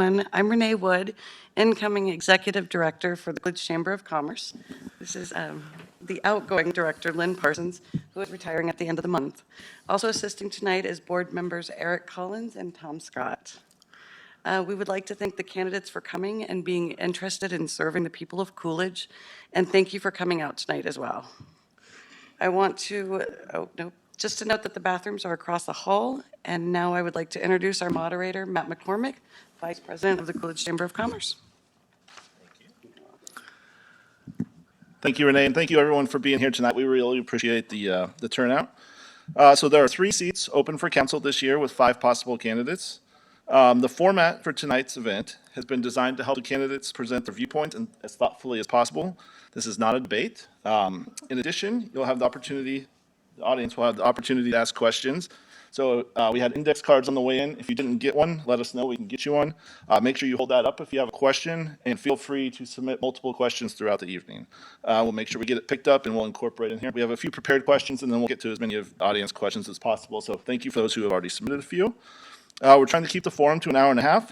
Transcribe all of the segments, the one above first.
everyone. I'm Renee Wood, incoming Executive Director for the Coolidge Chamber of Commerce. This is the outgoing Director, Lynn Parsons, who is retiring at the end of the month. Also assisting tonight is board members Eric Collins and Tom Scott. We would like to thank the candidates for coming and being interested in serving the people of Coolidge, and thank you for coming out tonight as well. I want to, just to note that the bathrooms are across the hall, and now I would like to introduce our moderator, Matt McCormick, Vice President of the Coolidge Chamber of Commerce. Thank you, Renee, and thank you everyone for being here tonight. We really appreciate the turnout. So there are 3 seats open for council this year with 5 possible candidates. The format for tonight's event has been designed to help the candidates present their viewpoints as thoughtfully as possible. This is not a debate. In addition, the audience will have the opportunity to ask questions. So we had index cards on the way in. If you didn't get one, let us know. We can get you one. Make sure you hold that up if you have a question, and feel free to submit multiple questions throughout the evening. We'll make sure we get it picked up, and we'll incorporate it in here. We have a few prepared questions, and then we'll get to as many of the audience questions as possible. So thank you for those who have already submitted a few. We're trying to keep the forum to an hour and a half,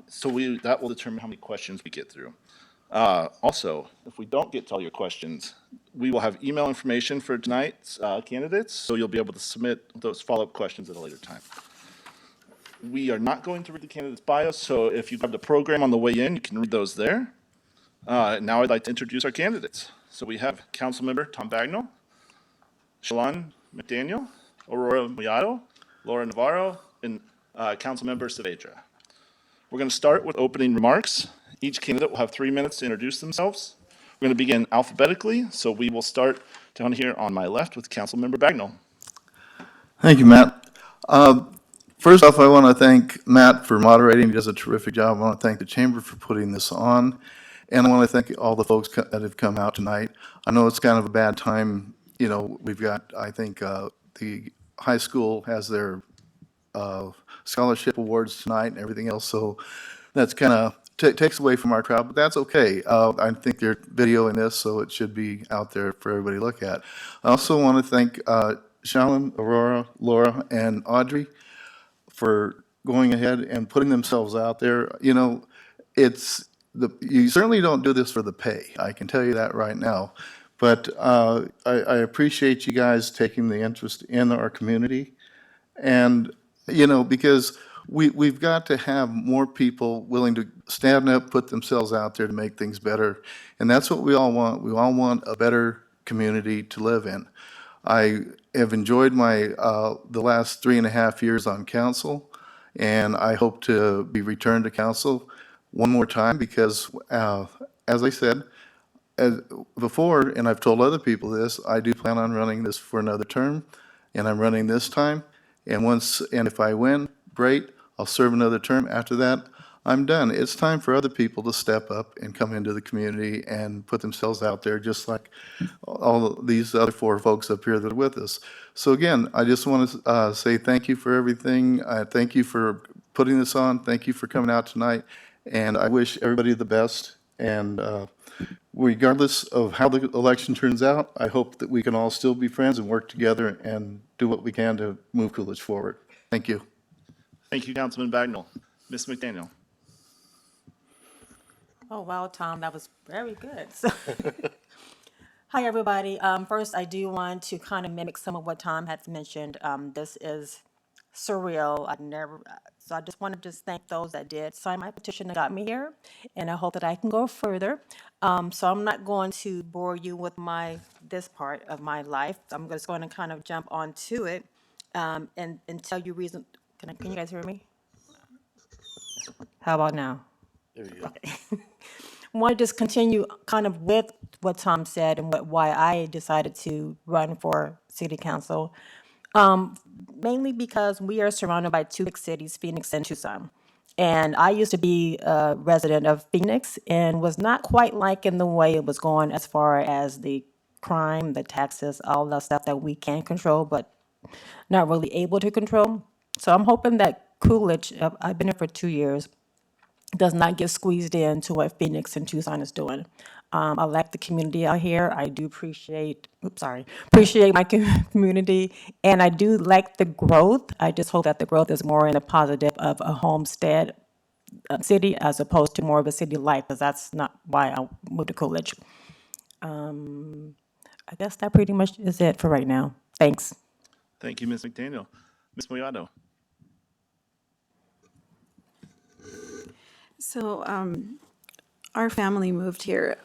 so that will determine how many questions we get through. Also, if we don't get to all your questions, we will have email information for tonight's candidates, so you'll be able to submit those follow-up questions at a later time. We are not going to read the candidates' bios, so if you have the program on the way in, you can read those there. Now I'd like to introduce our candidates. So we have Councilmember Tom Bagnall, Shalon McDaniel, Aurora Moyato, Laura Navarro, and Councilmember Saavedra. We're going to start with opening remarks. Each candidate will have 3 minutes to introduce themselves. We're going to begin alphabetically, so we will start down here on my left with Councilmember Bagnall. Thank you, Matt. First off, I want to thank Matt for moderating. He does a terrific job. I want to thank the Chamber for putting this on, and I want to thank all the folks that have come out tonight. I know it's kind of a bad time. You know, we've got, I think, the high school has their scholarship awards tonight and everything else, so that's kind of takes away from our crowd, but that's okay. I think they're videoing this, so it should be out there for everybody to look at. I also want to thank Shalon, Aurora, Laura, and Audrey for going ahead and putting themselves out there. You know, you certainly don't do this for the pay. I can tell you that right now. But I appreciate you guys taking the interest in our community, and you know, because we've got to have more people willing to stand up, put themselves out there to make things better. And that's what we all want. We all want a better community to live in. I have enjoyed the last 3.5 years on council, and I hope to be returned to council one more time because, as I said before, and I've told other people this, I do plan on running this for another term, and I'm running this time. And if I win, great, I'll serve another term. After that, I'm done. It's time for other people to step up and come into the community and put themselves out there, just like all these other 4 folks up here that are with us. So again, I just want to say thank you for everything. Thank you for putting this on. Thank you for coming out tonight. And I wish everybody the best. And regardless of how the election turns out, I hope that we can all still be friends and work together and do what we can to move Coolidge forward. Thank you. Thank you, Councilman Bagnall. Ms. McDaniel. Oh, wow, Tom, that was very good. So, hi, everybody. First, I do want to kind of mimic some of what Tom had mentioned. This is surreal. So I just want to thank those that did sign my petition that got me here, and I hope that I can go further. So I'm not going to bore you with this part of my life. I'm just going to kind of jump onto it and tell you reason. Can you guys hear me? How about now? There you go. Okay. I want to just continue kind of with what Tom said and why I decided to run for city council. Mainly because we are surrounded by 2 big cities, Phoenix and Tucson. And I used to be a resident of Phoenix and was not quite liking the way it was going as far as the crime, the taxes, all the stuff that we can control, but not really able to control. So I'm hoping that Coolidge, I've been here for 2 years, does not get squeezed into what Phoenix and Tucson is doing. I like the community out here. I do appreciate my community, and I do like the growth. I just hope that the growth is more in a positive of a homestead city as opposed to more of a city life, because that's not why I moved to Coolidge. I guess that pretty much is it for right now. Thanks. Thank you, Ms. McDaniel. Ms. Moyato. So, our family moved here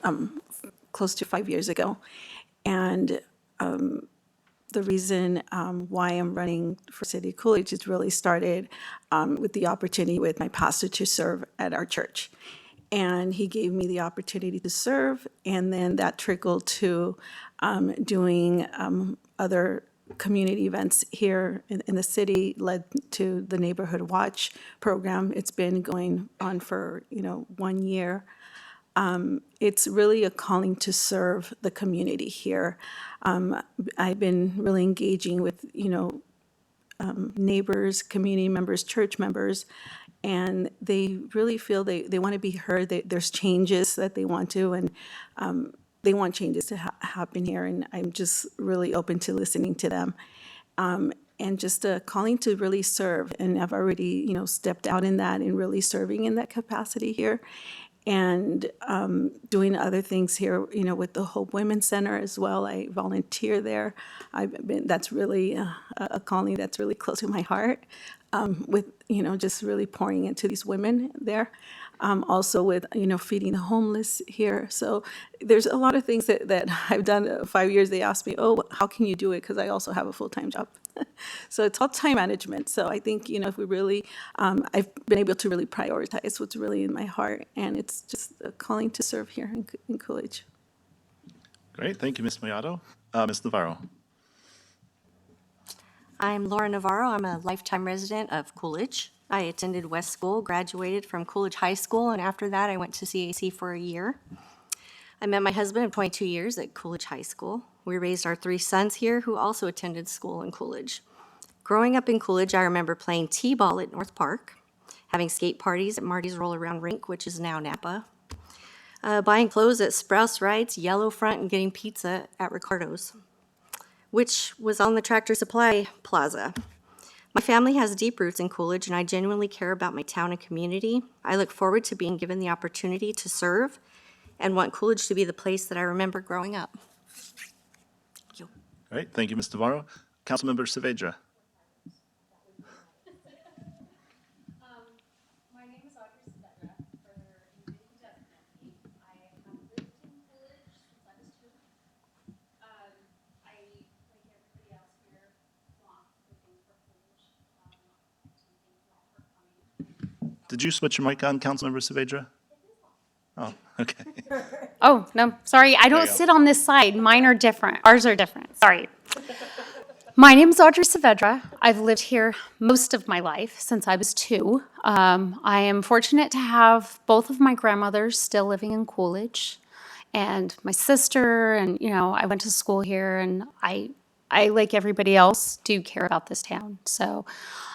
close to 5 years ago. And the reason why I'm running for City of Coolidge is really started with the opportunity with my pastor to serve at our church. And he gave me the opportunity to serve, and then that trickled to doing other community events here in the city, led to the Neighborhood Watch program. It's been going on for 1 year. It's really a calling to serve the community here. I've been really engaging with neighbors, community members, church members, and they really feel they want to be heard. There's changes that they want to, and they want changes to happen here, and I'm just really open to listening to them. And just a calling to really serve, and I've already, stepped out in that and really serving in that capacity here, and doing other things here, with the Hope Women's Center as well. I volunteer there. That's really a calling that's really close to my heart, with, just really pouring into these women there. Also with, feeding the homeless here. So there's a lot of things that I've done. 5 years, they asked me, oh, how can you do it? Because I also have a full-time job. So it's all time management. So I think, if we really, I've been able to really prioritize what's really in my heart. And it's just a calling to serve here in Coolidge. Great. Thank you, Ms. Moyato. Ms. Navarro. I'm Laura Navarro. I'm a lifetime resident of Coolidge. I attended West School, graduated from Coolidge High School, and after that I went to CAC for a year. I met my husband of 22 years at Coolidge High School. We raised our 3 sons here who also attended school in Coolidge. Growing up in Coolidge, I remember playing t-ball at North Park, having skate parties at Marty's Roll-Around Rink, which is now Napa, buying clothes at Sprouse Rides, Yellow Front, and getting pizza at Ricardo's, which was on the Tractor Supply Plaza. My family has deep roots in Coolidge, and I genuinely care about my town and community. I look forward to being given the opportunity to serve and want Coolidge to be the place that I remember growing up. Thank you. All right. Thank you, Ms. Navarro. Councilmember Saavedra. My name is Audrey Saavedra. For anybody who doesn't know me, I have lived in Coolidge since I was 2. I, like everybody else here, want good things for Coolidge. So thank you all for coming. Did you switch your mic on, Councilmember Saavedra? Oh, okay. Oh, no, sorry, I There don't you go. sit on this side. Mine are different. Ours are different, sorry. My name is Audrey Saavedra. I've lived here most of my life, since I was 2. I am fortunate to have both of my grandmothers still living in Coolidge, and my sister, and, I went to school here, and I, like everybody else, do care about this town. So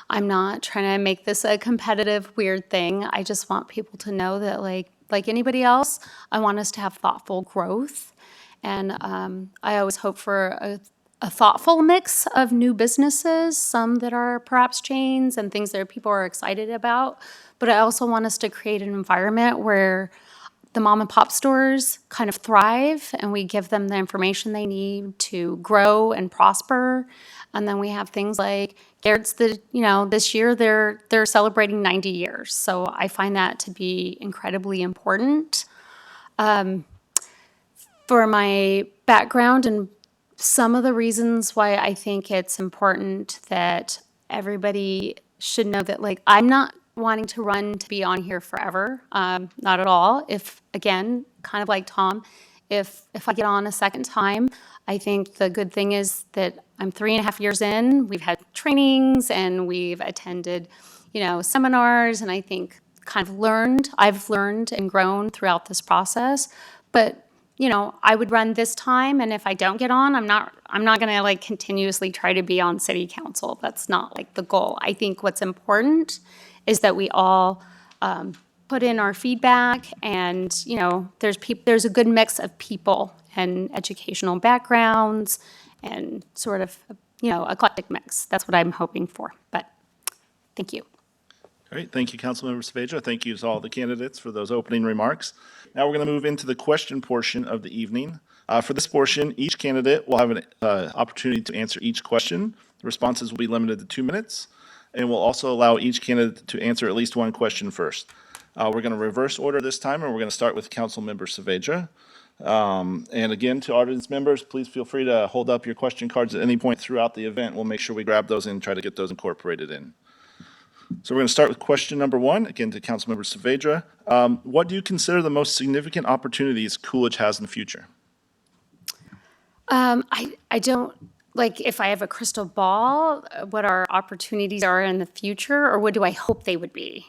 I'm not trying to make this a competitive, weird thing. I just want people to know that, like anybody else, I want us to have thoughtful growth. And I always hope for a thoughtful mix of new businesses, some that are perhaps chains and things that people are excited about. But I also want us to create an environment where the mom and pop stores kind of thrive, and we give them the information they need to grow and prosper. And then we have things like Garrett's, this year they're celebrating 90 years. So I find that to be incredibly important. For my background and some of the reasons why I think it's important that everybody should know that, I'm not wanting to run to be on here forever, not at all. If, again, kind of like Tom, if I get on a second time, I think the good thing is that I'm 3.5 years in. We've had trainings and we've attended, seminars, and I think I've learned and grown throughout this process. But I would run this time, and if I don't get on, I'm not going to continuously try to be on city council. That's not the goal. I think what's important is that we all put in our feedback, and there's a good mix of people and educational backgrounds and sort of eclectic mix. That's what I'm hoping for. But thank you. All Great. Thank you, Councilmember Saveja. Thank you to all the candidates for those opening remarks. Now we're going to move into the question portion of the evening. For this portion, each candidate will have an opportunity to answer each question. The responses will be limited to 2 minutes, and we'll also allow each candidate to answer at least one question first. We're going to reverse order this time, and we're going to start with Councilmember Saveja. And again, to audience members, please feel free to hold up your question cards at any point throughout the event. We'll make sure we grab those and try to get those incorporated in. So we're going to start with question number one, again to Councilmember Saavedra. What do you consider the most significant opportunities Coolidge has in the future? I don't, like, if I have a crystal ball, what our opportunities are in the future, or what do I hope they would be?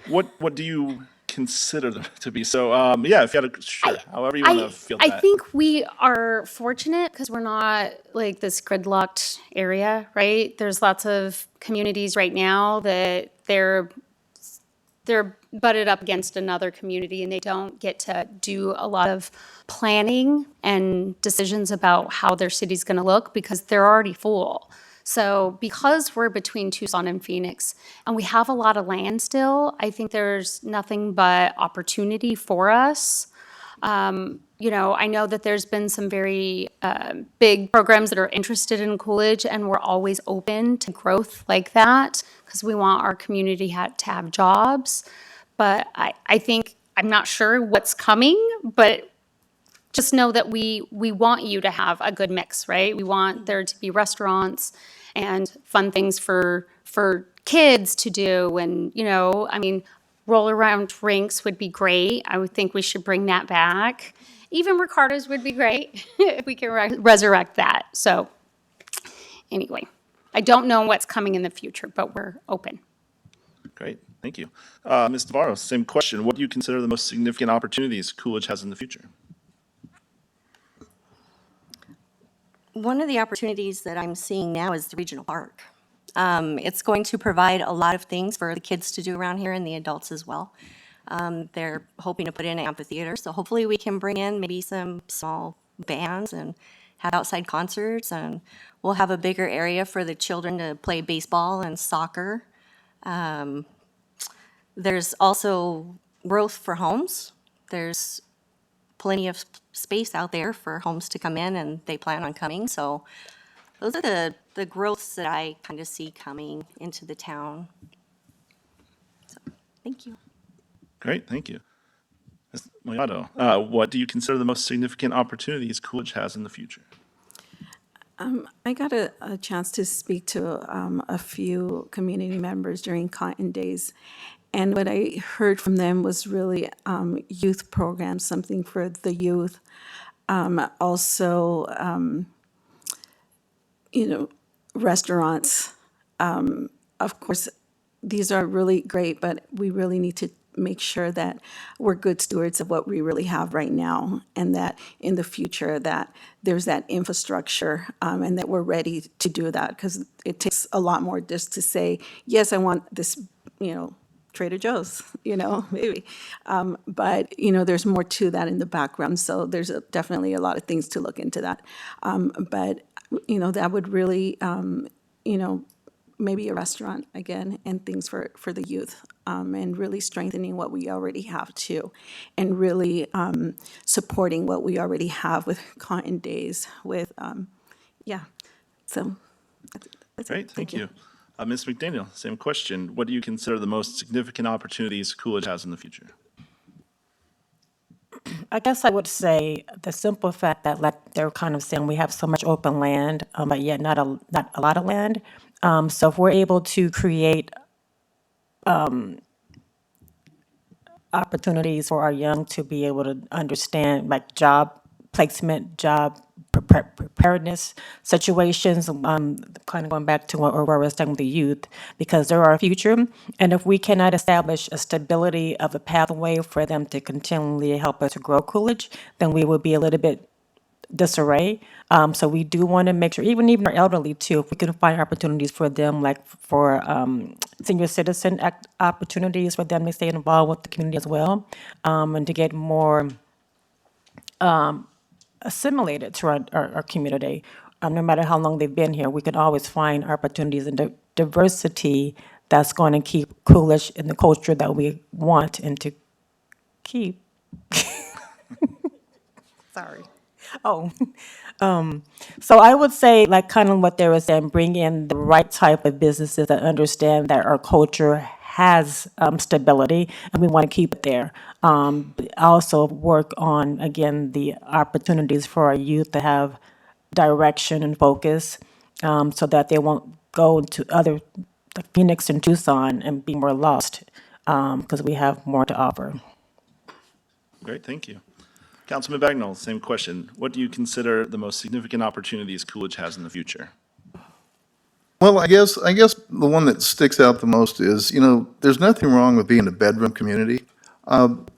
What do you consider them to be? So, yeah, if you had a, sure, however you want to feel I that. think we are fortunate because we're not like this gridlocked area, right? There's lots of communities right now that they're butted up against another community and they don't get to do a lot of planning and decisions about how their city's going to look because they're already full. So because we're between Tucson and Phoenix and we have a lot of land still, I think there's nothing but opportunity for us. You know, I know that there's been some very big programs that are interested in Coolidge, and we're always open to growth like that because we want our community to have jobs. But I think, I'm not sure what's coming, but just know that we want you to have a good mix, right? We want there to be restaurants and fun things for kids to do. And, you know, I mean, roll around rinks would be great. I would think we should bring that back. Even Ricardo's would be great if we can resurrect that. So anyway, I don't know what's coming in the future, but we're open. Great, thank you. Ms. Navarro, same question. What do you consider the most significant opportunities Coolidge has in the future? One of the opportunities that I'm seeing now is the regional park. It's going to provide a lot of things for the kids to do around here and the adults as well. They're hoping to put in an amphitheater, so hopefully we can bring in maybe some small bands and have outside concerts, and we'll have a bigger area for the children to play baseball and soccer. There's also growth for homes. There's plenty of space out there for homes to come in, and they plan on coming. So those are the growths that I kind of see coming into the town. So, thank you. Great, thank you. Ms. Moyato, what do you consider the most significant opportunities Coolidge has in the future? I got a chance to speak to a few community members during Cotton Days, and what I heard from them was really youth programs, something for the youth. Also, you know, restaurants. Of course, these are really great, but we really need to make sure that we're good stewards of what we really have right now, and that in the future that there's that infrastructure, and that we're ready to do that, because it takes a lot more just to say, yes, I want this, you know, Trader Joe's, you know, maybe. But, you know, there's more to that in the background, so there's definitely a lot of things to look into that. But, you know, that would really, you know, maybe a restaurant again, and things for the youth, and really strengthening what we already have too, and really supporting what we already have with Cotton Days, with, yeah, so that's it. Great, thank you. Ms. McDaniel, same question. What do you consider the most significant opportunities Coolidge has in the future? I guess I would say the simple fact that, like they're kind of saying, we have so much open land, but yet not a lot of land. So if we're able to create opportunities for our young to be able to understand, like job placement, job preparedness situations, kind of going back to where I was talking with the youth, because they're our future. And if we cannot establish a stability of a pathway for them to continually help us grow Coolidge, then we will be a little bit disarray. So we do want to make sure, even our elderly too, if we can find opportunities for them, like for senior citizen opportunities for them to stay involved with the community as well, and to get more assimilated to our community. No matter how long they've been here, we can always find opportunities and diversity that's going to keep Coolidge in the culture that we want and to keep. Sorry. Oh, so I would say, like kind of what they were saying, bring in the right type of businesses that understand that our culture has stability and we want to keep it there. But also work on, again, the opportunities for our youth to have direction and focus, so that they won't go to other, like Phoenix and Tucson, and be more lost, because we have more to offer. Great, thank you. Councilman Bagnall, same question. What do you consider the most significant opportunities Coolidge has in the future? Well, I guess the one that sticks out the most is, there's nothing wrong with being a bedroom community. And,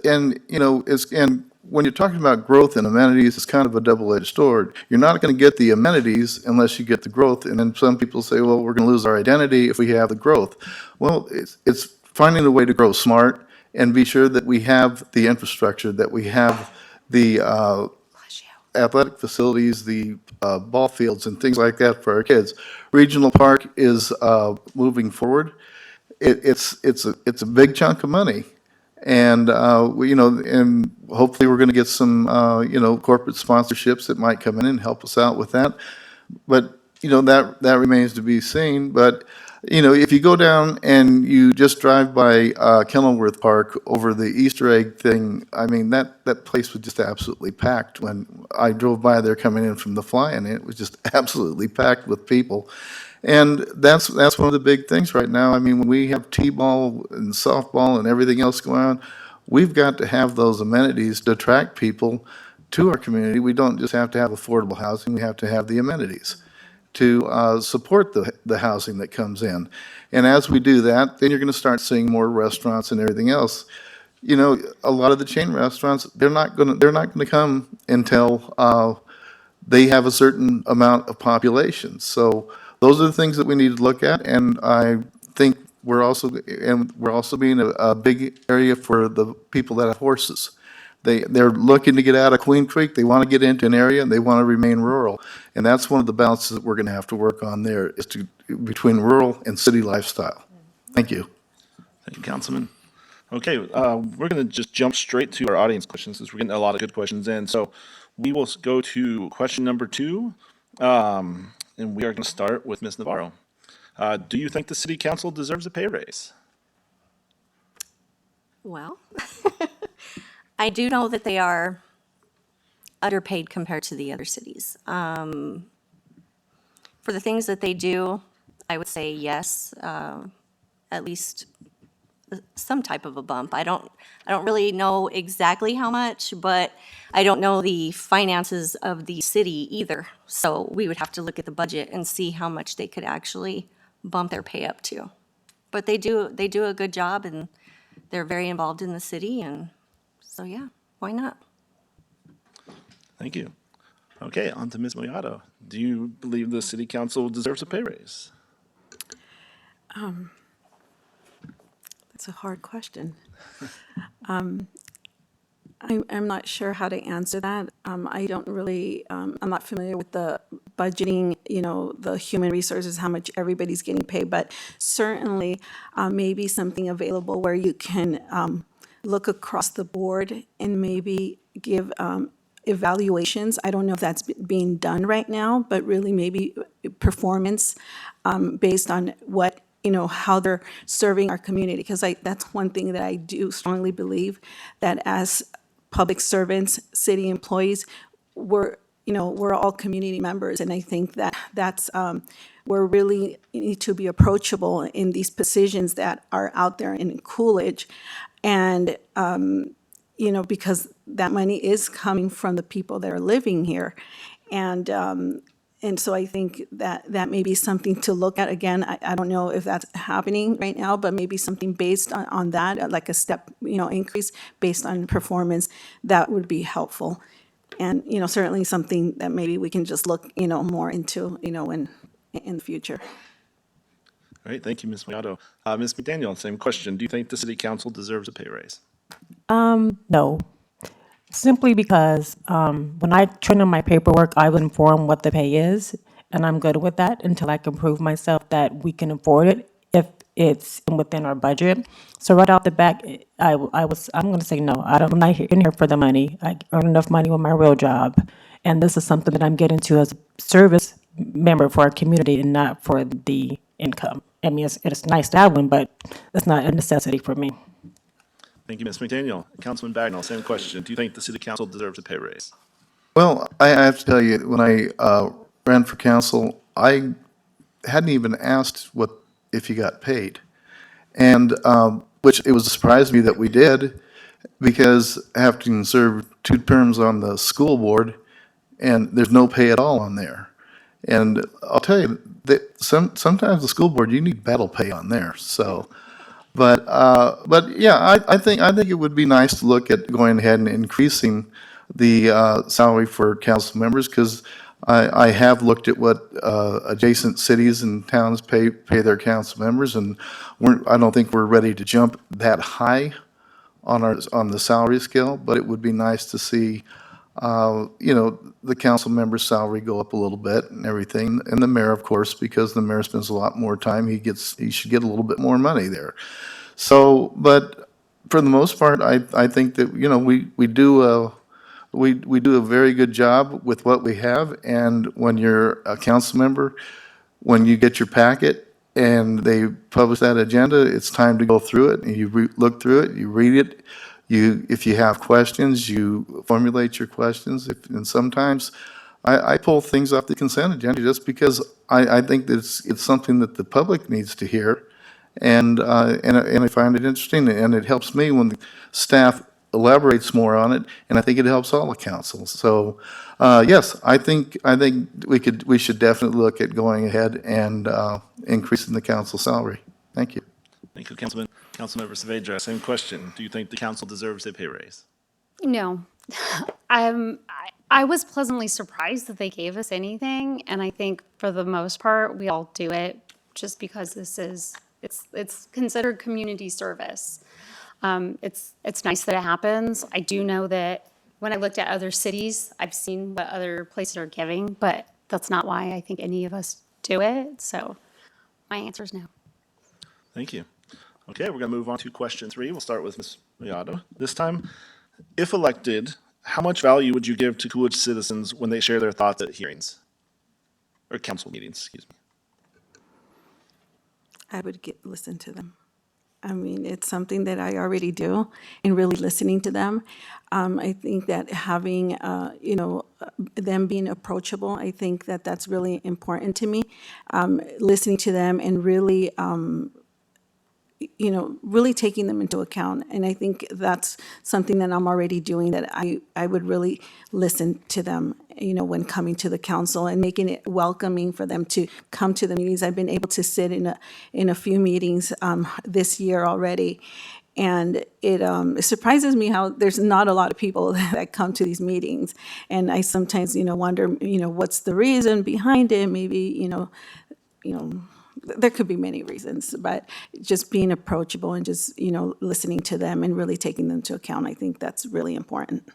and when you're talking about growth and amenities, it's kind of a double-edged sword. You're not going to get the amenities unless you get the growth. And then some people say, well, we're going to lose our identity if we have the growth. Well, it's finding a way to grow smart and be sure that we have the infrastructure, that we have the athletic facilities, the ball fields and things like that for our kids. Regional Park is moving forward. It's a big chunk of money. And, and hopefully we're going to get some, corporate sponsorships that might come in and help us out with that. But, that remains to be seen. But, if you go down and you just drive by Kenilworth Park over the Easter egg thing, I mean, that place was just absolutely packed. When I drove by there coming in from the fly-in, it was just absolutely packed with people. And that's one of the big things right now. I mean, when we have T-ball and softball and everything else going on, we've got to have those amenities to attract people to our community. We don't just have to have affordable housing, we have to have the amenities to support the housing that comes in. And as we do that, then you're going to start seeing more restaurants and everything else. A lot of the chain restaurants, they're not going to come until they have a certain amount of population. So those are the things that we need to look at, and I think we're also being a big area for the people that have horses. They're looking to get out of Queen Creek, they want to get into an area, and they want to remain rural. And that's one of the balances that we're going to have to work on there, is between rural and city lifestyle. Thank you. Thank you, Councilman. Okay, we're going to just jump straight to our audience questions since we're getting a lot of good questions in. So we will go to question number 2, and we are going to start with Ms. Navarro. Do you think the city council deserves a pay raise? Well, I do know that they are underpaid compared to the other cities. For the things that they do, I would say yes, at least some type of a bump. I don't really know exactly how much, but I don't know the finances of the city either. So we would have to look at the budget and see how much they could actually bump their pay up to. But they do a good job, and they're very involved in the city, and so yeah, why not? Thank you. Okay, on to Ms. Moyato. Do you believe the city council deserves a pay raise? That's a hard question. I'm not sure how to answer that. I don't really, I'm not familiar with the budgeting, the human resources, how much everybody's getting paid, but certainly maybe something available where you can look across the board and maybe give evaluations. I don't know if that's being done right now, but really maybe performance based on what, how they're serving our community. Because that's one thing that I do strongly believe, that as public servants, city employees, we're all community members. And I think that's, we're really need to be approachable in these positions that are out there in Coolidge. And, because that money is coming from the people that are living here. And so I think that may be something to look at. Again, I don't know if that's happening right now, but maybe something based on that, like a step, increase based on performance, that would be helpful. And, certainly something that maybe we can just look, more into, in the future. All right, thank you, Ms. Moyato. Ms. McDaniel, same question. Do you think the city council deserves a pay raise? No, simply because when I turn in my paperwork, I was informed what the pay is, and I'm good with that until I can prove myself that we can afford it. it's within our budget. So right off the bat, I'm going to say no. I'm not in here for the money. I earn enough money with my real job, and this is something that I'm getting to as a service member for our community and not for the income. I mean, it's nice to have one, but it's not a necessity for me. Thank you, Ms. McDaniel. Councilman Bagnell, same question. Do you think the city council deserves a pay raise? Well, I have to tell you, when I ran for council, I hadn't even asked what, if he got paid. And, which it was a surprise to me that we did, because having served 2 terms on the school board, and there's no pay at all on there. And I'll tell you, that sometimes the school board, you need battle pay on there, so. But yeah, I think it would be nice to look at going ahead and increasing the salary for council members, because I have looked at what adjacent cities and towns pay their council members, and I don't think we're ready to jump that high on the salary scale, but it would be nice to see, the council member's salary go up a little bit and everything, and the mayor, of course, because the mayor spends a lot more time, he should get a little bit more money there. So, but for the most part, I think that, we do a very good job with what we have, and when you're a council member, when you get your packet and they publish that agenda, it's time to go through it, and you look through it, you read it, if you have questions, you formulate your questions, and sometimes I pull things off the consent agenda just because I think that it's something that the public needs to hear, and I find it interesting, and it helps me when the staff elaborates more on it, and I think it helps all the councils. So, yes, I think we should definitely look at going ahead and increasing the council salary. Thank you. Thank you, Councilman. Councilmember Saavedra, same question. Do you think the council deserves a pay raise? No. I was pleasantly surprised that they gave us anything, and I think for the most part, we all do it just because it's considered community service. It's nice that it happens. I do know that when I looked at other cities, I've seen what other places are giving, but that's not why I think any of us do it. So my answer is no. Thank you. Okay, we're going to move on to question 3. We'll start with Ms. Miyato. This time, if elected, how much value would you give to Coolidge citizens when they share their thoughts at hearings? Or council meetings, excuse me. I would listen to them. I mean, it's something that I already do, and really listening to them. I think that having, them being approachable, I think that that's really important to me. Listening to them and really, really taking them into account. And I think that's something that I'm already doing, that I would really listen to them, when coming to the council, and making it welcoming for them to come to the meetings. I've been able to sit in a few meetings this year already. And it surprises me how there's not a lot of people that come to these meetings. And I sometimes, wonder, what's the reason behind it? Maybe, there could be many reasons, but just being approachable and just, listening to them and really taking them into account, I think that's really important.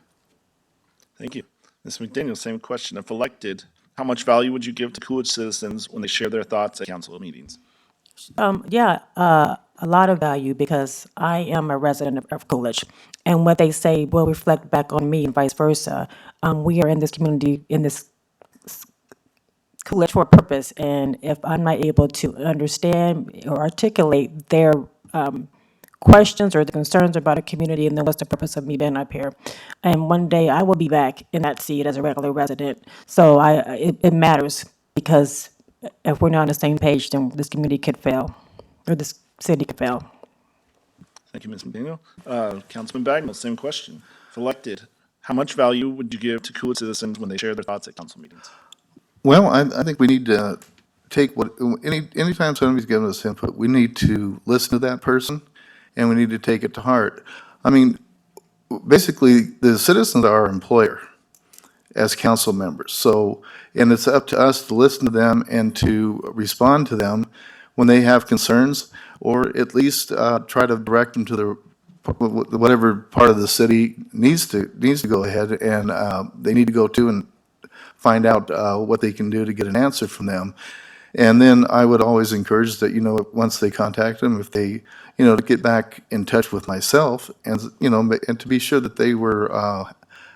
Thank you. Ms. McDaniel, same question. If elected, how much value would you give to Coolidge citizens when they share their thoughts at council meetings? A lot of value, because I am a resident of Coolidge, and what they say will reflect back on me and vice versa. We are in this community, in this Coolidge for a purpose, and if I'm not able to understand or articulate their questions or the concerns about a community, and then what's the purpose of me being up here? And one day I will be back in that seat as a regular resident. So it matters, because if we're not on the same page, then this community could fail, or this city could fail. Thank you, Ms. McDaniel. Councilman Bagnell, same question. If elected, how much value would you give to Coolidge citizens when they share their thoughts at council meetings? Well, I think we need to take anytime somebody's giving us input, we need to listen to that person, and we need to take it to heart. I mean, basically, the citizens are our employer as council members. So, and it's up to us to listen to them and to respond to them when they have concerns, or at least try to direct them to whatever part of the city needs to go ahead and they need to go to, and find out what they can do to get an answer from them. And then I would always encourage that, once they contact them, if they, to get back in touch with myself and, and to be sure that they were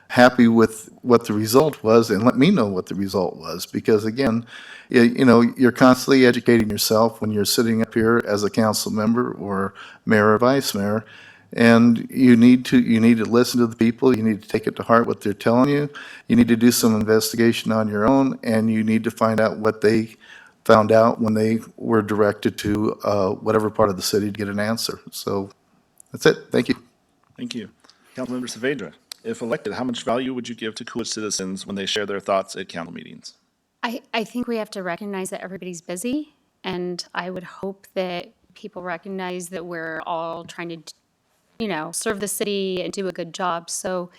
happy with what the result was and let me know what the result was. Because again, you're constantly educating yourself when you're sitting up here as a council member or mayor or vice mayor. And you need to listen to the people. You need to take it to heart what they're telling you. You need to do some investigation on your own, and you need to find out what they found out when they were directed to whatever part of the city to get an answer. So that's it. Thank you. Thank you. Councilmember Saavedra, if elected, how much value would you give to Coolidge citizens when they share their thoughts at council meetings? I think we have to recognize that everybody's busy, and I would hope that people recognize that we're all trying to, serve the city and do a good job. So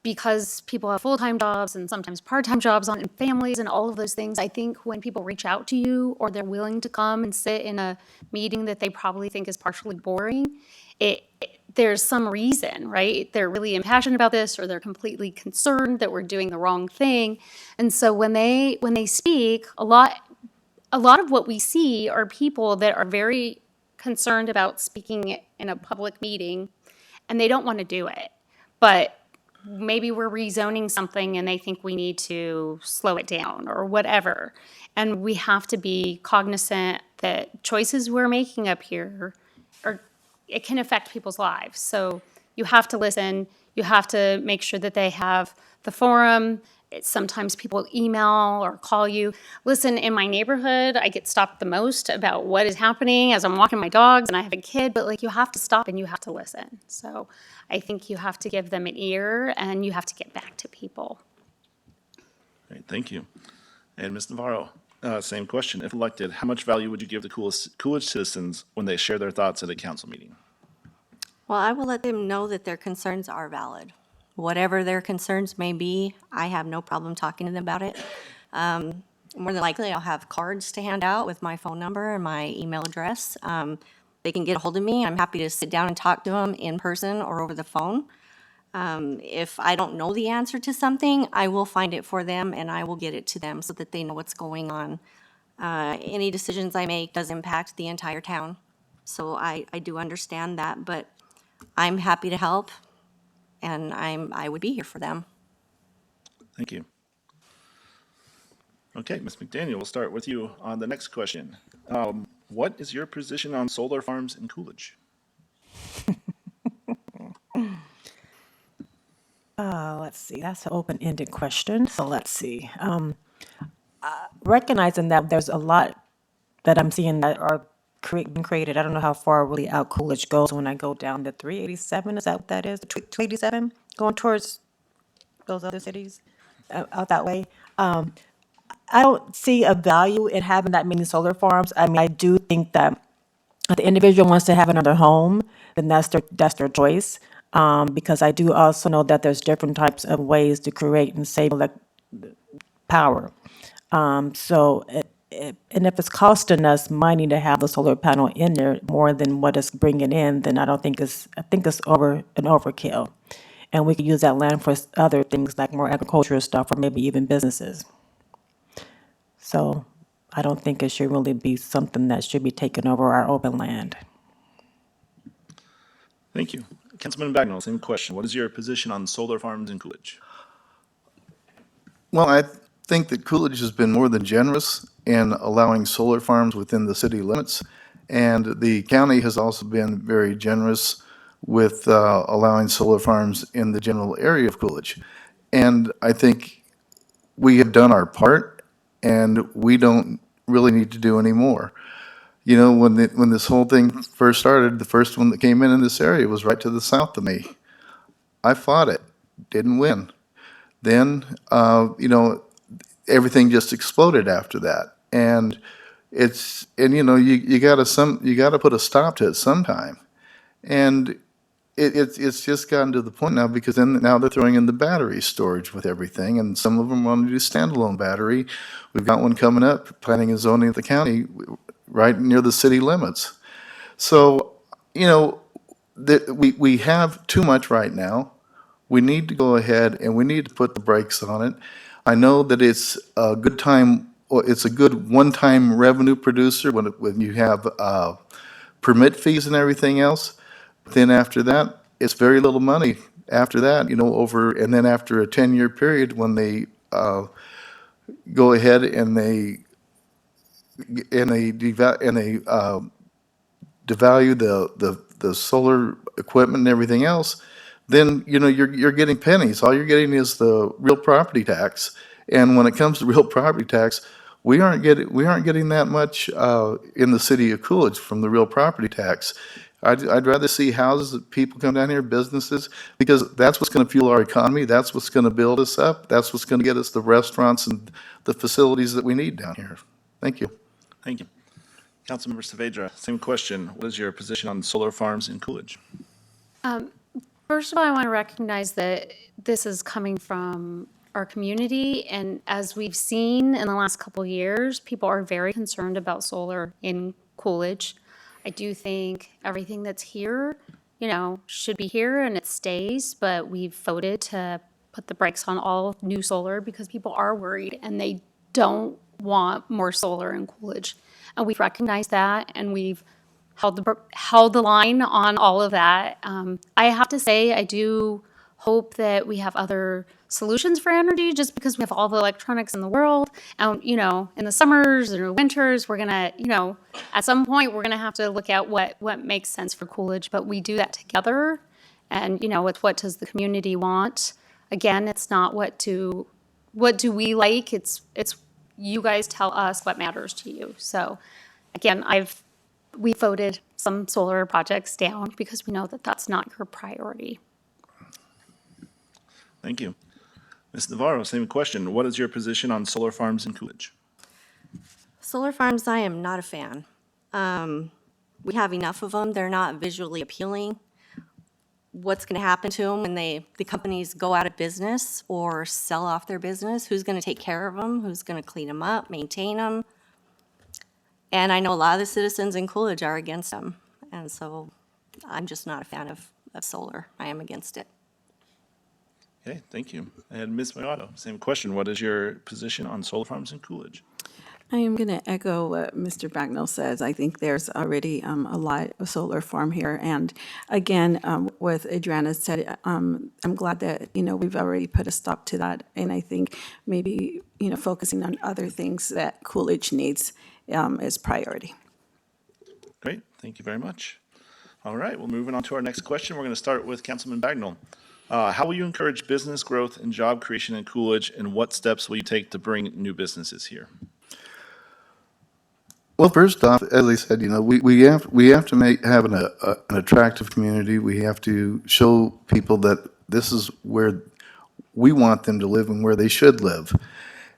because people have full-time jobs and sometimes part-time jobs and families and all of those things, I think when people reach out to you or they're willing to come and sit in a meeting that they probably think is partially boring, there's some reason, right? They're really impassioned about this, or they're completely concerned that we're doing the wrong thing. And so when they speak, a lot of what we see are people that are very concerned about speaking in a public meeting, and they don't want to do it. But maybe we're rezoning something and they think we need to slow it down or whatever. And we have to be cognizant that choices we're making up here it can affect people's lives. So you have to listen. You have to make sure that they have the forum. Sometimes people email or call you. Listen, in my neighborhood, I get stopped the most about what is happening as I'm walking my dogs and I have a kid, but you have to stop and you have to listen. So I think you have to give them an ear and you have to get back to people. Great, thank you. And Ms. Navarro, same question. If elected, how much value would you give to Coolidge citizens when they share their thoughts at a council meeting? Well, I will let them know that their concerns are valid. Whatever their concerns may be, I have no problem talking to them about it. More than likely, I'll have cards to hand out with my phone number and my email address. They can get a hold of me. I'm happy to sit down and talk to them in person or over the phone. If I don't know the answer to something, I will find it for them and I will get it to them so that they know what's going on. Any decisions I make does impact the entire town. So I do understand that, but I'm happy to help and I would be here for them. Thank you. Okay, Ms. McDaniel, we'll start with you on the next question. What is your position on solar farms in Coolidge? Let's see, that's an open-ended question, so let's see. Recognizing that there's a lot that I'm seeing that are being created, I don't know how far really out Coolidge goes when I go down to 387, is that what that is? 287, going towards those other cities, out that way? I don't see a value in having that many solar farms. I mean, I do think that if the individual wants to have another home, then that's their choice. Because I do also know that there's different types of ways to create and save power. And if it's costing us money to have the solar panel in there more than what it's bringing in, then I think it's an overkill. And we could use that land for other things like more agricultural stuff or maybe even businesses. So I don't think it should really be something that should be taking over our open land. Thank you. Councilman Bagnall, same question. What is your position on solar farms in Coolidge? Well, I think that Coolidge has been more than generous in allowing solar farms within the city limits. And the county has also been very generous with allowing solar farms in the general area of Coolidge. And I think we have done our part, and we don't really need to do any more. When this whole thing first started, the first one that came in this area was right to the south of me. I fought it, didn't win. Then, everything just exploded after that. And you gotta put a stop to it sometime. And it's just gotten to the point now because now they're throwing in the battery storage with everything, and some of them want to do standalone battery. We've got one coming up, planning and zoning at the county, right near the city limits. So, we have too much right now. We need to go ahead and we need to put the brakes on it. I know that it's a good time well, it's a good one-time revenue producer when you have permit fees and everything else. Then after that, it's very little money after that, and then after a 10-year period, when they go ahead and they devalue the solar equipment and everything else, then, you're getting pennies. All you're getting is the real property tax. And when it comes to real property tax, we aren't getting that much in the city of Coolidge from the real property tax. I'd rather see houses that people come down here, businesses, because that's what's going to fuel our economy. That's what's going to build us up. That's what's going to get us the restaurants and the facilities that we need down here. Thank you. Thank you. Councilmember Saavedra, same question. What is your position on solar farms in Coolidge? First of all, I want to recognize that this is coming from our community, and as we've seen in the last couple of years, people are very concerned about solar in Coolidge. I do think everything that's here, should be here and it stays, but we've voted to put the brakes on all new solar because people are worried and they don't want more solar in Coolidge. And we've recognized that, and we've held the line on all of that. I have to say, I do hope that we have other solutions for energy, just because we have all the electronics in the world. And, in the summers and the winters, we're gonna, at some point, we're gonna have to look at what makes sense for Coolidge. But we do that together, and, with what does the community want. Again, it's not what do we like. It's you guys tell us what matters to you. So, again, we voted some solar projects down because we know that that's not your priority. Thank you. Ms. Navarro, same question. What is your position on solar farms in Coolidge? Solar farms, I am not a fan. We have enough of them. They're not visually appealing. What's going to happen to them when the companies go out of business or sell off their business? Who's going to take care of them? Who's going to clean them up, maintain them? And I know a lot of the citizens in Coolidge are against them. And so I'm just not a fan of solar. I am against it. Okay, thank you. And Ms. Mayato, same question. What is your position on solar farms in Coolidge? I am going to echo what Mr. Bagnell says. I think there's already a lot of solar farm here. And again, what Adriana said, I'm glad that, we've already put a stop to that. And I think maybe, focusing on other things that Coolidge needs is priority. Great, thank you very much. All right, well, moving on to our next question. We're going to start with Councilman Bagnell. How will you encourage business growth and job creation in Coolidge, and what steps will you take to bring new businesses here? Well, first off, as I said, we have to have an attractive community. We have to show people that this is where we want them to live and where they should live.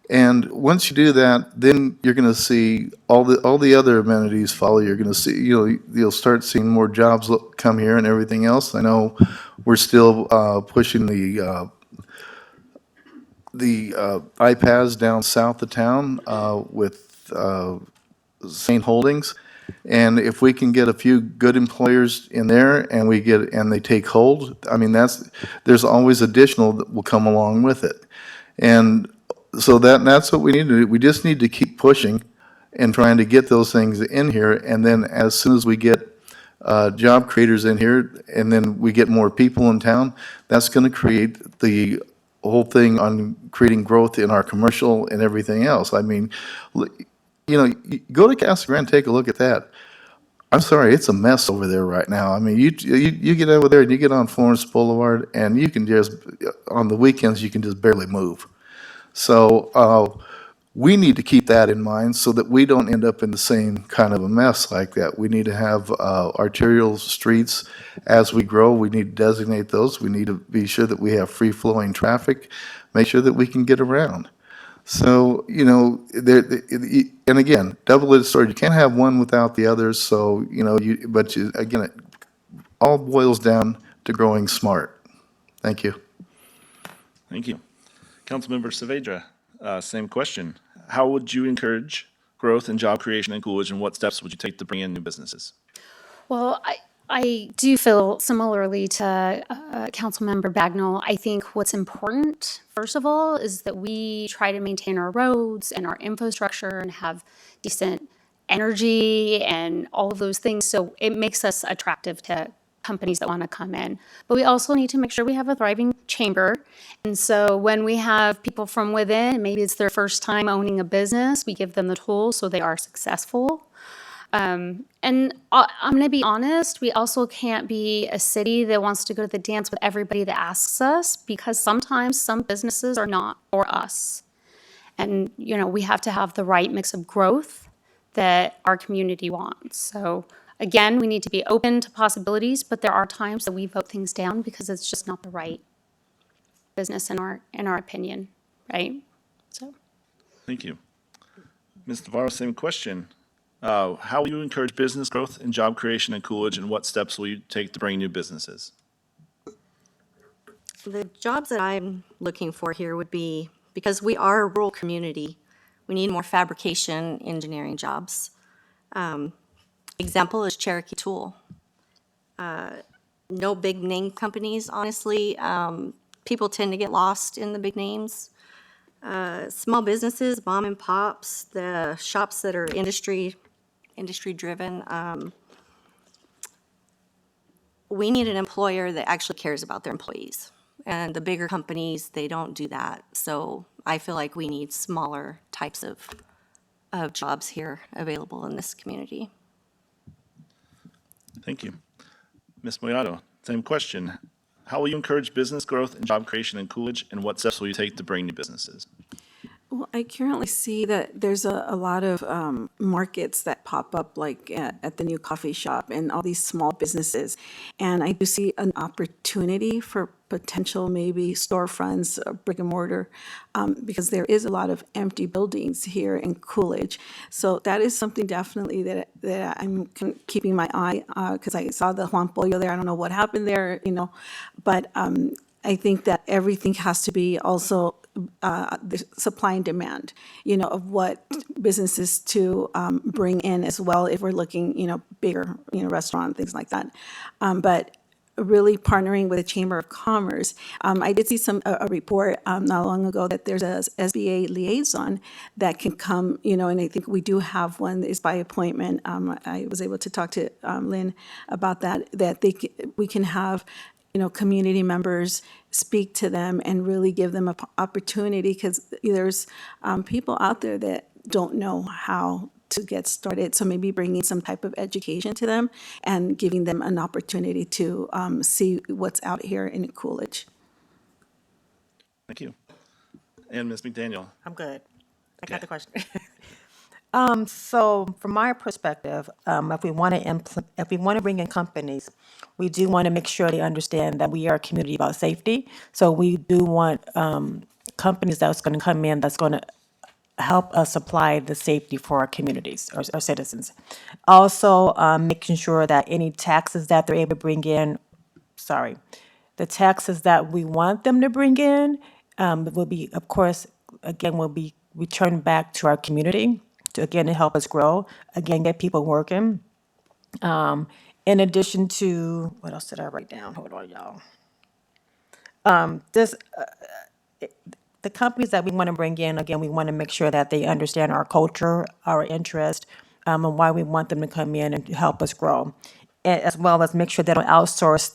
And once you do that, then you're going to see all the other amenities follow. You're going to see, you'll start seeing more jobs come here and everything else. I know we're still pushing the iPads down south of town with St. Holdings. And if we can get a few good employers in there and they take hold, I mean, there's always additional that will come along with it. And so that's what we need to do. We just need to keep pushing and trying to get those things in here. And then as soon as we get job creators in here, and then we get more people in town, that's going to create the whole thing on creating growth in our commercial and everything else. I mean, you go to Casa Grande, take a look at that. I'm sorry, it's a mess over there right now. I mean, you get over there and you get on Florence Boulevard, and you can just, on the weekends, you can just barely move. So we need to keep that in mind so that we don't end up in the same kind of a mess like that. We need to have arterial streets as we grow. We need to designate those. We need to be sure that we have free-flowing traffic, make sure that we can get around. So, and again, double-edged sword, you can't have one without the other. So, again, it all boils down to growing smart. Thank you. Thank you. Councilmember Saavedra, same question. How would you encourage growth and job creation in Coolidge, and what steps would you take to bring in new businesses? Well, I do feel similarly to Councilmember Bagnell. I think what's important, first of all, is that we try to maintain our roads and our infrastructure and have decent energy and all of those things. So it makes us attractive to companies that want to come in. But we also need to make sure we have a thriving chamber. And so when we have people from within, maybe it's their first time owning a business, we give them the tools so they are successful. And I'm going to be honest, we also can't be a city that wants to go to the dance with everybody that asks us, because sometimes some businesses are not for us. And, we have to have the right mix of growth that our community wants. So again, we need to be open to possibilities, but there are times that we vote things down because it's just not the right business in our opinion, right? So. Thank you. Ms. Navarro, same question. How will you encourage business growth and job creation in Coolidge, and what steps will you take to bring new businesses? The jobs that I'm looking for here would be, because we are a rural community, we need more fabrication engineering jobs. Example is Cherokee Tool. No big name companies, honestly. People tend to get lost in the big names. Small businesses, mom and pops, the shops that are industry driven. We need an employer that actually cares about their employees. And the bigger companies, they don't do that. So I feel like we need smaller types of jobs here available in this community. Thank you. Ms. Moyato, same question. How will you encourage business growth and job creation in Coolidge, and what steps will you take to bring new businesses? Well, I currently see that there's a lot of markets that pop up, like at the new coffee shop and all these small businesses. And I do see an opportunity for potential maybe storefronts, brick and mortar, because there is a lot of empty buildings here in Coolidge. So that is something definitely that I'm keeping my eye, because I saw the Juan Pollo there. I don't know what happened there, but I think that everything has to be also the supply and demand, of what businesses to bring in as well, if we're looking, bigger, restaurant, things like that. But really partnering with the Chamber of Commerce. I did see a report not long ago that there's a SBA liaison that can come, and I think we do have one that is by appointment. I was able to talk to Lynn about that we can have community members speak to them and really give them an opportunity, because there's people out there that don't know how to get started. So maybe bringing some type of education to them and giving them an opportunity to see what's out here in Coolidge. Thank you. And Ms. McDaniel. I'm good. I got Okay. the question. So from my perspective, if we want to bring in companies, we do want to make sure they understand that we are a community about safety. So we do want companies that's going to come in that's going to help us supply the safety for our communities, our citizens. Also, making sure that any taxes that they're able to bring in, the taxes that we want them to bring in will be, of course, again, will be returned back to our community to, again, to help us grow, again, get people working. In addition to, what else did I write down? Hold on, y'all. The companies that we want to bring in, again, we want to make sure that they understand our culture, our interest, and why we want them to come in and help us grow, as well as make sure they don't outsource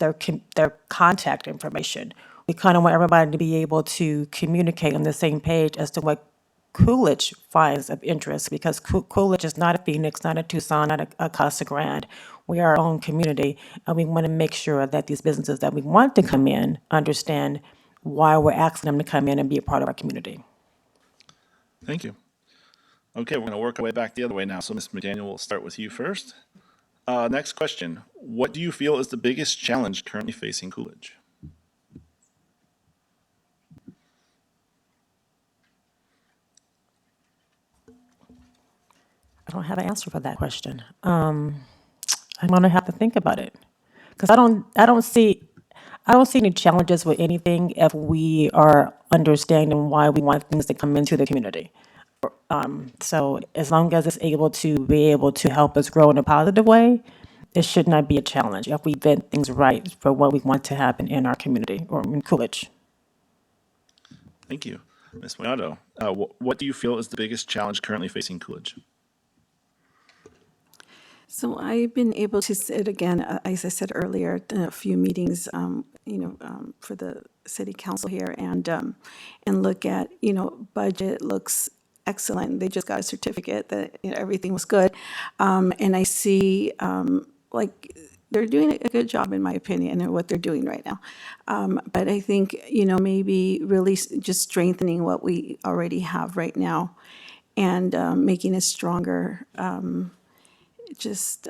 their contact information. We kind of want everybody to be able to communicate on the same page as to what Coolidge finds of interest, because Coolidge is not a Phoenix, not a Tucson, not a Casa Grande. We are our own community, and we want to make sure that these businesses that we want to come in understand why we're asking them to come in and be a part of our community. Thank you. Okay, we're going to work our way back the other way now. So, Ms. McDaniel, we'll start with you first. Next question. What do you feel is the biggest challenge currently facing Coolidge? I don't have an answer for that question. I'm gonna have to think about it, because I don't see any challenges with anything if we are understanding why we want things to come into the community. So as long as it's able to help us grow in a positive way, it should not be a challenge if we vet things right for what we want to happen in our community or in Coolidge. Thank you. Ms. Moyato, what do you feel is the biggest challenge currently facing Coolidge? So I've been able to sit again, as I said earlier, in a few meetings, for the city council here and look at, budget looks excellent. They just got a certificate that, everything was good. And I see, like, they're doing a good job, in my opinion, in what they're doing right now. But I think, maybe really just strengthening what we already have right now and making it stronger. Just,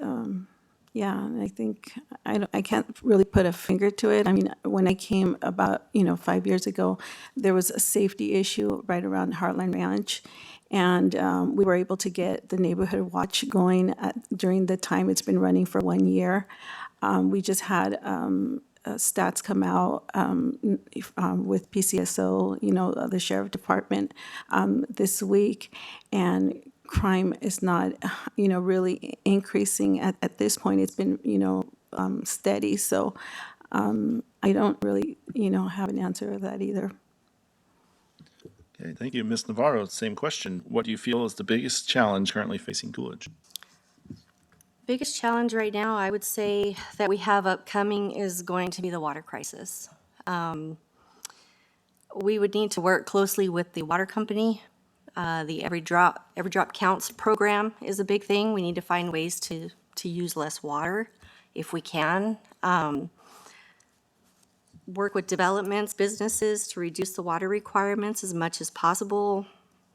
yeah, and I think, I can't really put a finger to it. I mean, when I came about, 5 years ago, there was a safety issue right around Heartland Ranch. And we were able to get the neighborhood watch going during the time it's been running for 1 year. We just had stats come out with PCSO, the sheriff department this week. And crime is not, really increasing at this point. It's been, steady. So I don't really, have an answer to that either. Okay, thank you. Ms. Navarro, same question. What do you feel is the biggest challenge currently facing Coolidge? Biggest challenge right now, I would say, that we have upcoming is going to be the water crisis. We would need to work closely with the water company. The Every Drop Counts program is a big thing. We need to find ways to use less water if we can. Work with developments, businesses to reduce the water requirements as much as possible,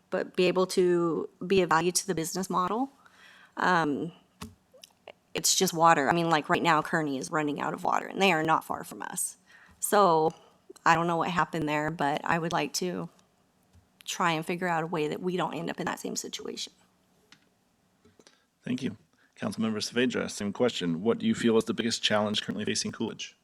but be able to be of value to the business model. It's just water. I mean, like right now, Kearney is running out of water, and they are not far from us. So I don't know what happened there, but I would like to try and figure out a way that we don't end up in that same situation. Thank you. Councilmember Saavedra, same question. What do you feel is the biggest challenge currently facing Coolidge?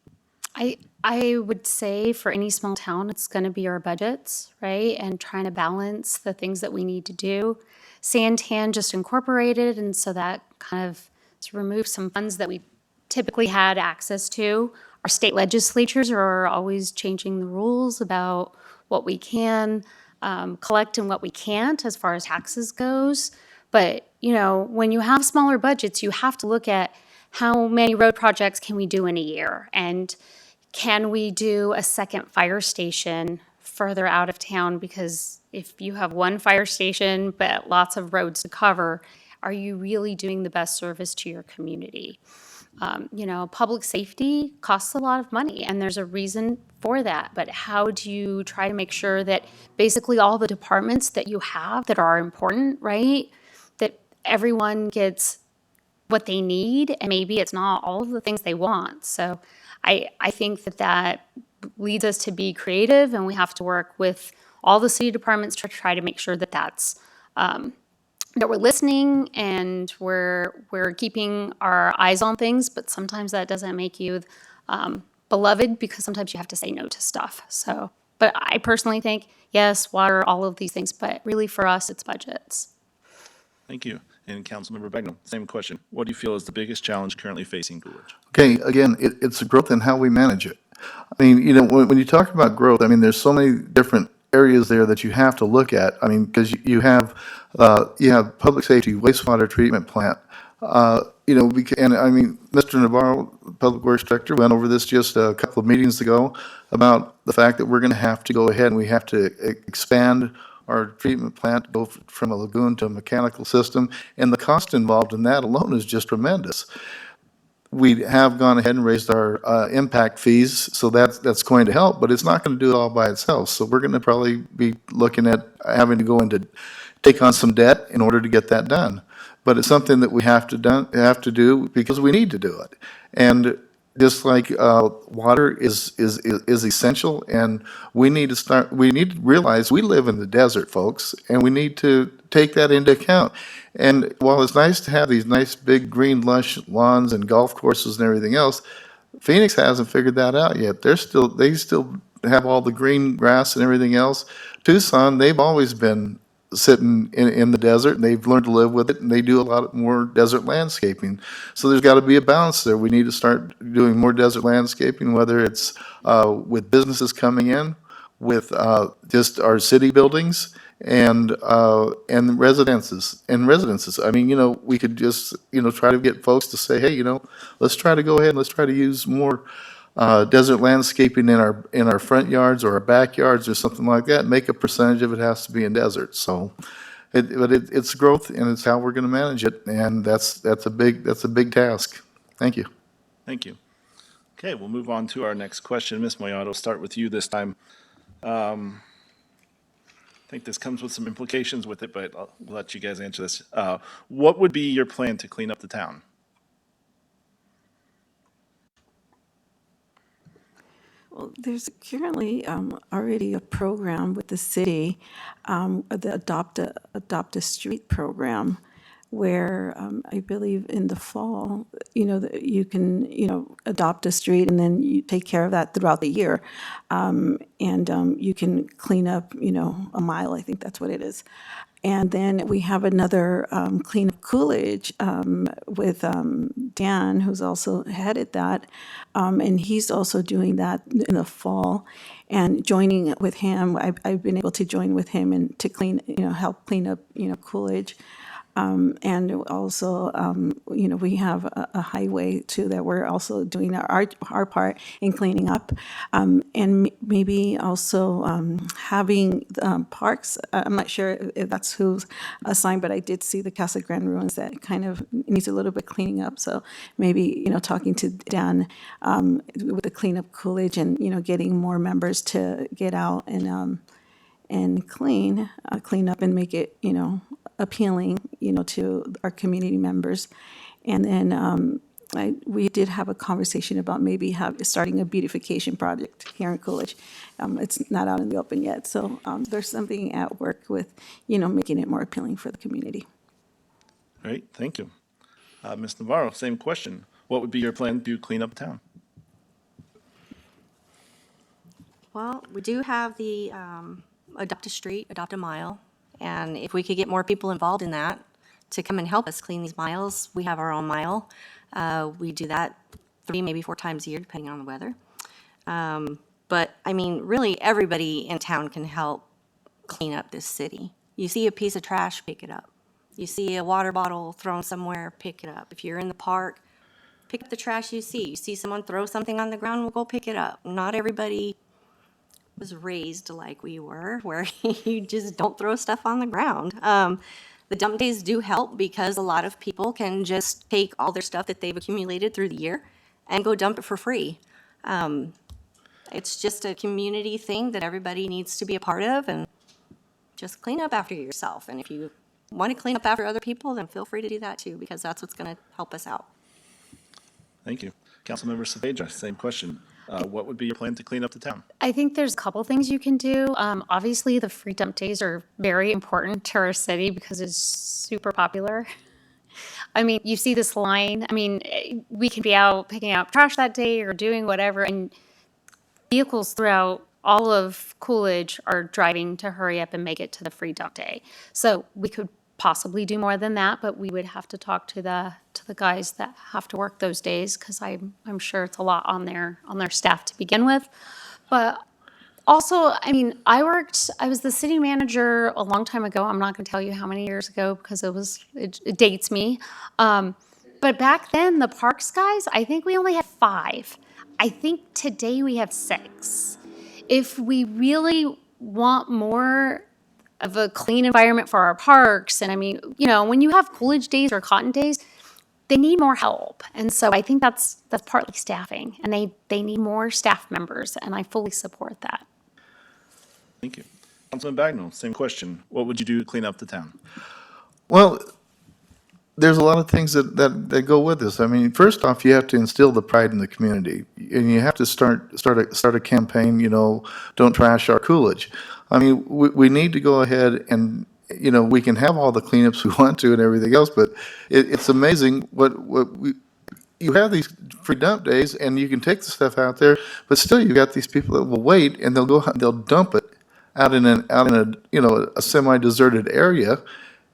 I would say for any small town, it's going to be our budgets, right? And trying to balance the things that we need to do. Santan just incorporated, and so that kind of to remove some funds that we typically had access to. Our state legislatures are always changing the rules about what we can collect and what we can't as far as taxes goes. But, when you have smaller budgets, you have to look at how many road projects can we do in a year? And can we do a second fire station further out of town? Because if you have one fire station but lots of roads to cover, are you really doing the best service to your community? Public safety costs a lot of money, and there's a reason for that. But how do you try to make sure that basically all the departments that you have that are important, right, that everyone gets what they need, and maybe it's not all of the things they want. So I think that leads us to be creative, and we have to work with all the city departments to try to make sure that that's that we're listening and we're keeping our eyes on things. But sometimes that doesn't make you beloved, because sometimes you have to say no to stuff. So, but I personally think yes, water, all of these things, but really for us, it's budgets. Thank you. And Councilmember Bagnell, same question. What do you feel is the biggest challenge currently facing Coolidge? Okay, again, it's the growth and how we manage it. I mean, when you talk about growth, I mean, there's so many different areas there that you have to look at. I mean, because you have public safety, wastewater treatment plant. And I mean, Mr. Navarro, Public Works Director, went over this just a couple of meetings ago about the fact that we're going to have to go ahead and we have to expand our treatment plant, go from a lagoon to a mechanical system, and the cost involved in that alone is just tremendous. We have gone ahead and raised our impact fees, so that's going to help, but it's not going to do it all by itself. So we're going to probably be looking at having to take on some debt in order to get that done. But it's something that we have to do because we need to do it. And just like water is essential, and we need to realize we live in the desert, folks, and we need to take that into account. And while it's nice to have these nice big green lush lawns and golf courses and everything else, Phoenix hasn't figured that out yet. They still have all the green grass and everything else. Tucson, they've always been sitting in the desert, and they've learned to live with it, and they do a lot more desert landscaping. So there's got to be a balance there. We need to start doing more desert landscaping, whether it's with businesses coming in, with just our city buildings, and residences. I mean, we could just try to get folks to say, hey, let's try to go ahead and let's try to use more desert landscaping in our front yards or our backyards or something like that. Make a percentage of it has to be in desert. So, it's growth, and it's how we're going to manage it, and that's a big task. Thank you. Thank you. Okay, we'll move on to our next question. Ms. Moyato, start with you this time. I think this comes with some implications with it, but I'll let you guys answer this. What would be your plan to clean up the town? Well, there's currently already a program with the city, the Adopt a Street program, where I believe in the fall, that you can, adopt a street and then you take care of that throughout the year. And you can clean up, a mile, I think that's what it is. And then we have another Clean Up Coolidge with Dan, who's also headed that. And he's also doing that in the fall. And joining with him, I've been able to join with him and to help clean up, Coolidge. And also, we have a highway too that we're also doing our part in cleaning up. And maybe also having parks. I'm not sure if that's who's assigned, but I did see the Casa Grande ruins that kind of needs a little bit cleaning up. So maybe, talking to Dan with the Clean Up Coolidge and, getting more members to get out and clean up and make it, appealing, to our community members. And then we did have a conversation about maybe starting a beautification project here in Coolidge. It's not out in the open yet, so there's something at work with, making it more appealing for the community. Great, thank you. Ms. Navarro, same question. What would be your plan to clean up town? Well, we do have the Adopt a Street, Adopt a Mile, and if we could get more people involved in that to come and help us clean these miles, we have our own mile. We do that 3, maybe 4 times a year, depending on the weather. But, I mean, really, everybody in town can help clean up this city. You see a piece of trash, pick it up. You see a water bottle thrown somewhere, pick it up. If you're in the park, pick up the trash you see. You see someone throw something on the ground, we'll go pick it up. Not everybody was raised like we were, where you just don't throw stuff on the ground. The dump days do help because a lot of people can just take all their stuff that they've accumulated through the year and go dump it for free. It's just a community thing that everybody needs to be a part of, and just clean up after yourself. And if you want to clean up after other people, then feel free to do that too, because that's what's going to help us out. Thank you. Councilmember Saavedra, same question. What would be your plan to clean up the town? I think there's a couple things you can do. Obviously, the free dump days are very important to our city because it's super popular. I mean, you see this line. I mean, we can be out picking up trash that day or doing whatever, and vehicles throughout all of Coolidge are driving to hurry up and make it to the free dump day. So we could possibly do more than that, but we would have to talk to the guys that have to work those days, because I'm sure it's a lot on their staff to begin with. But also, I mean, I was the city manager a long time ago. I'm not going to tell you how many years ago because it dates me. But back then, the parks guys, I think we only had 5. I think today we have 6. If we really want more of a clean environment for our parks, and I mean, when you have Coolidge days or Cotton days, they need more help. And so I think that's partly staffing, and they need more staff members, and I fully support that. Thank you. Councilman Bagnell, same question. What would you do to clean up the town? Well, there's a lot of things that go with this. I mean, first off, you have to instill the pride in the community, and you have to start a campaign. Don't trash our Coolidge. I mean, we need to go ahead and we can have all the cleanups we want to and everything else, but it's amazing you have these free dump days, and you can take the stuff out there, but still you got these people that will wait, and they'll dump it out in a, you know, a semi-deserted area.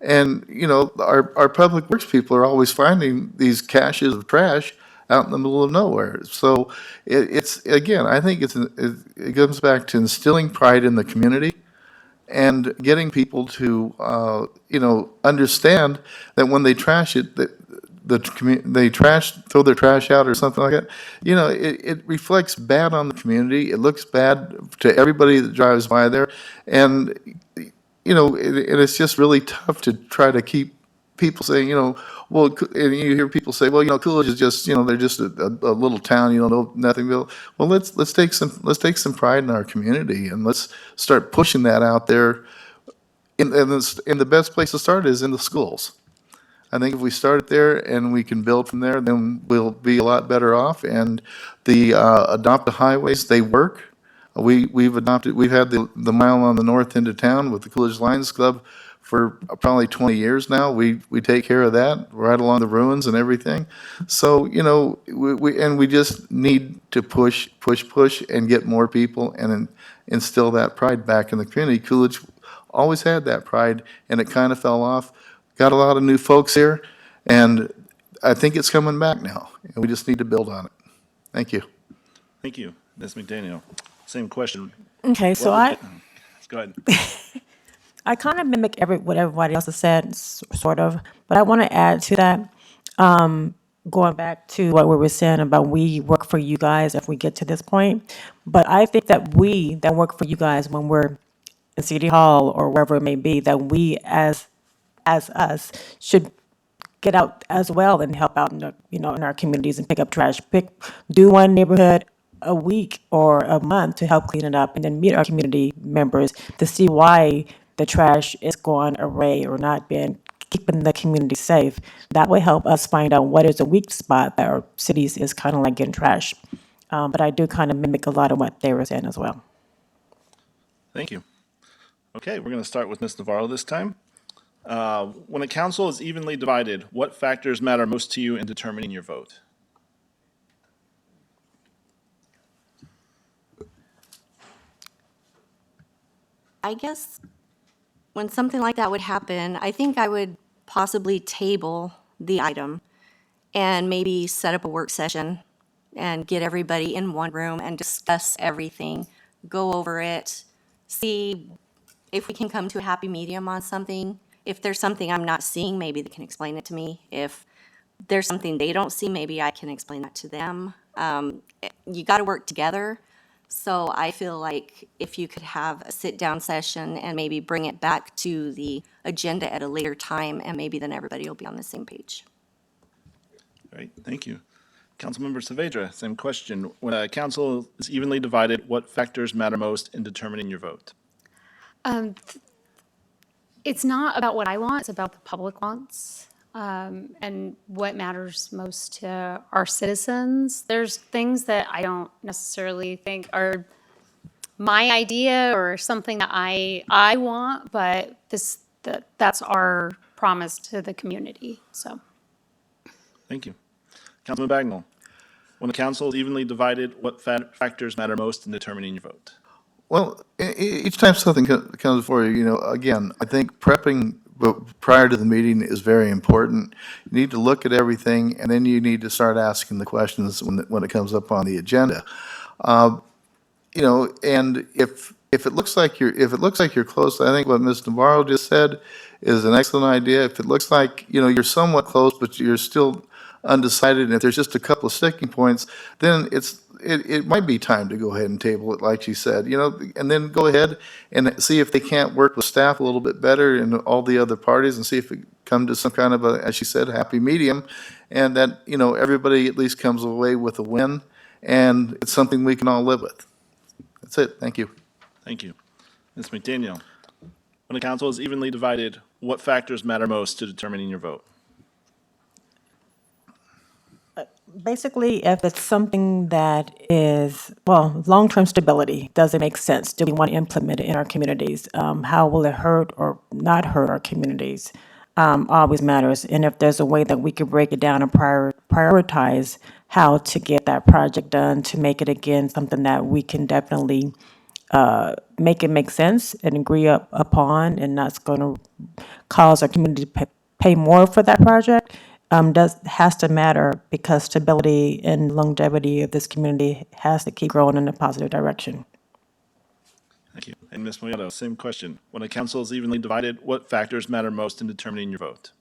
And, you know, our public works people are always finding these caches of trash out in the middle of nowhere. So it's, again, I think it comes back to instilling pride in the community and getting people to, you know, understand that when they trash it, that they throw their trash out or something like that, you know, it reflects bad on the community. It looks bad to everybody that drives by there. And, you know, it's just really tough to try to keep people saying, you know, well, and you hear people say, well, you know, Coolidge is just, you know, they're just a little town, you know, nothing. Well, let's take some pride in our community and let's start pushing that out there. And the best place to start is in the schools. I think if we start there and we can build from there, then we'll be a lot better off. And the adopted highways, they work. We've had the mile on the north end of town with the Coolidge Lions Club for probably 20 years now. We take care of that right along the ruins and everything. So, you know, we just need to push and get more people and instill that pride back in the community. Coolidge always had that pride and it kind of fell off. Got a lot of new folks here, and I think it's coming back now, and we just need to build on it. Thank you. Thank you, Ms. McDaniel. Same question. Okay, so I Go ahead. kind of mimic what everybody else has said, sort of, but I want to add to that. Going back to what we were saying about we work for you guys if we get to this point, but I think that we that work for you guys when we're in City Hall or wherever it may be, that we as us should get out as well and help out in the, you know, in our communities and pick up trash. Do one neighborhood a week or a month to help clean it up, and then meet our community members to see why the trash is going away or not being keeping the community safe. That will help us find out what is a weak spot that our cities is kind of like getting trashed. But I do kind of mimic a lot of what they were saying as well. Thank you. Okay, we're going to start with Ms. Navarro this time. When a council is evenly divided, what factors matter most to you in determining your vote? I guess when something like that would happen, I think I would possibly table the item and maybe set up a work session and get everybody in one room and discuss everything, go over it, see if we can come to a happy medium on something. If there's something I'm not seeing, maybe they can explain it to me. If there's something they don't see, maybe I can explain that to them. You got to work together. So I feel like if you could have a sit-down session and maybe bring it back to the agenda at a later time, and maybe then everybody will be on the same page. All right, thank you. Councilmember Saavedra, same question. When a council is evenly divided, what factors matter most in determining your vote? It's not about what I want, it's about the public wants, and what matters most to our citizens. There's things that I don't necessarily think are my idea or something that I want, but that's our promise to the community, so. Thank you. Councilman Bagnall, when a council is evenly divided, what factors matter most in determining your vote? Well, each time something comes before you, you know, again, I think prepping prior to the meeting is very important. You need to look at everything, and then you need to start asking the questions when it comes up on the agenda. You know, and if it looks like you're close, I think what Ms. Navarro just said is an excellent idea. If it looks like, you know, you're somewhat close, but you're still undecided, and if there's just a couple of sticking points, then it might be time to go ahead and table it, like she said, you know, and then go ahead and see if they can't work with staff a little bit better and all the other parties and see if it come to some kind of a, as she said, happy medium, and that, you know, everybody at least comes away with a win, and it's something we can all live with. That's it. Thank you. Thank you. Ms. McDaniel, when a council is evenly divided, what factors matter most to determining your vote? Basically, if it's something that is, well, long-term stability, does it make sense? Do we want to implement it in our communities? How will it hurt or not hurt our communities? Always matters. And if there's a way that we could break it down and prioritize how to get that project done to make it, again, something that we can definitely make it make sense and agree upon, and that's going to cause our community to pay more for that project, has to matter, because stability and longevity of this community has to keep growing in a positive direction. Thank you. And Ms. Moyato, same question. When a council is evenly divided, what factors matter most in determining your vote?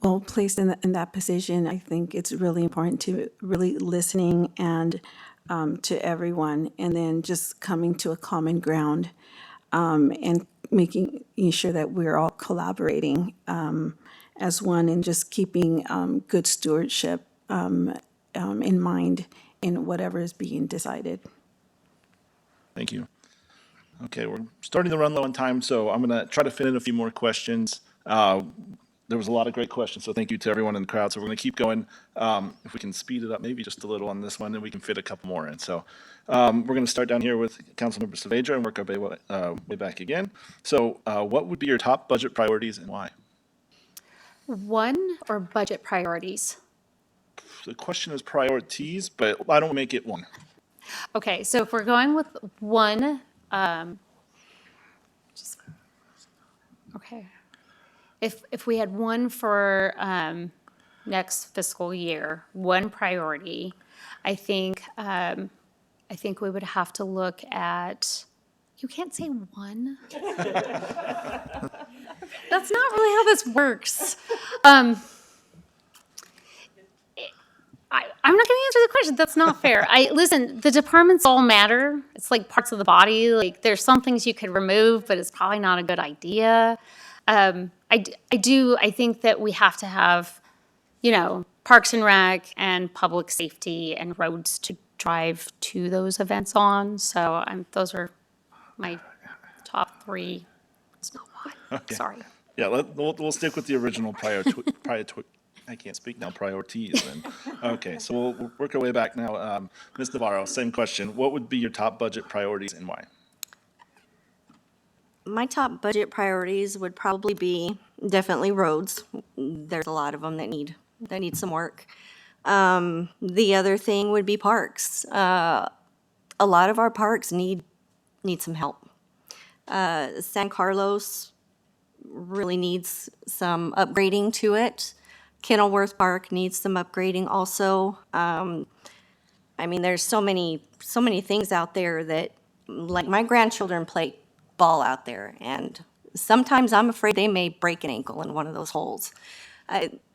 Well, placed in that position, I think it's really important to really listening and to everyone, and then just coming to a common ground, and making sure that we're all collaborating as one, and just keeping good stewardship in mind in whatever is being decided. Thank you. Okay, we're starting to run low on time, so I'm going to try to fit in a few more questions. There was a lot of great questions, so thank you to everyone in the crowd. So we're going to keep going. If we can speed it up maybe just a little on this one, then we can fit a couple more in. So we're going to start down here with Councilmember Saavedra and work our way back again. So what would be your top budget priorities and why? One or budget priorities? The question is priorities, but I don't make it one. Okay, so if we're going with one, okay. If we had one for next fiscal year, one priority, I think we would have to look at, you can't say one. That's not really how this works. I'm not going to answer the question. That's not fair. Listen, the departments all matter. It's like parts of the body. Like, there's some things you could remove, but it's probably not a good idea. I think that we have to have, Parks and Rec and public safety and roads to drive to those events on. So those are my top three. It's not one. Okay. Sorry. Yeah, we'll stick with the original I can't speak now, priorities then. Okay, so we'll work our way back now. Ms. Navarro, same question. What would be your top budget priorities and why? My top budget priorities would probably be definitely roads. There's a lot of them that need some work. The other thing would be parks. A lot of our parks need some help. San Carlos really needs some upgrading to it. Kenilworth Park needs some upgrading also. There's so many things out there that, like, my grandchildren play ball out there, and sometimes I'm afraid they may break an ankle in one of those holes.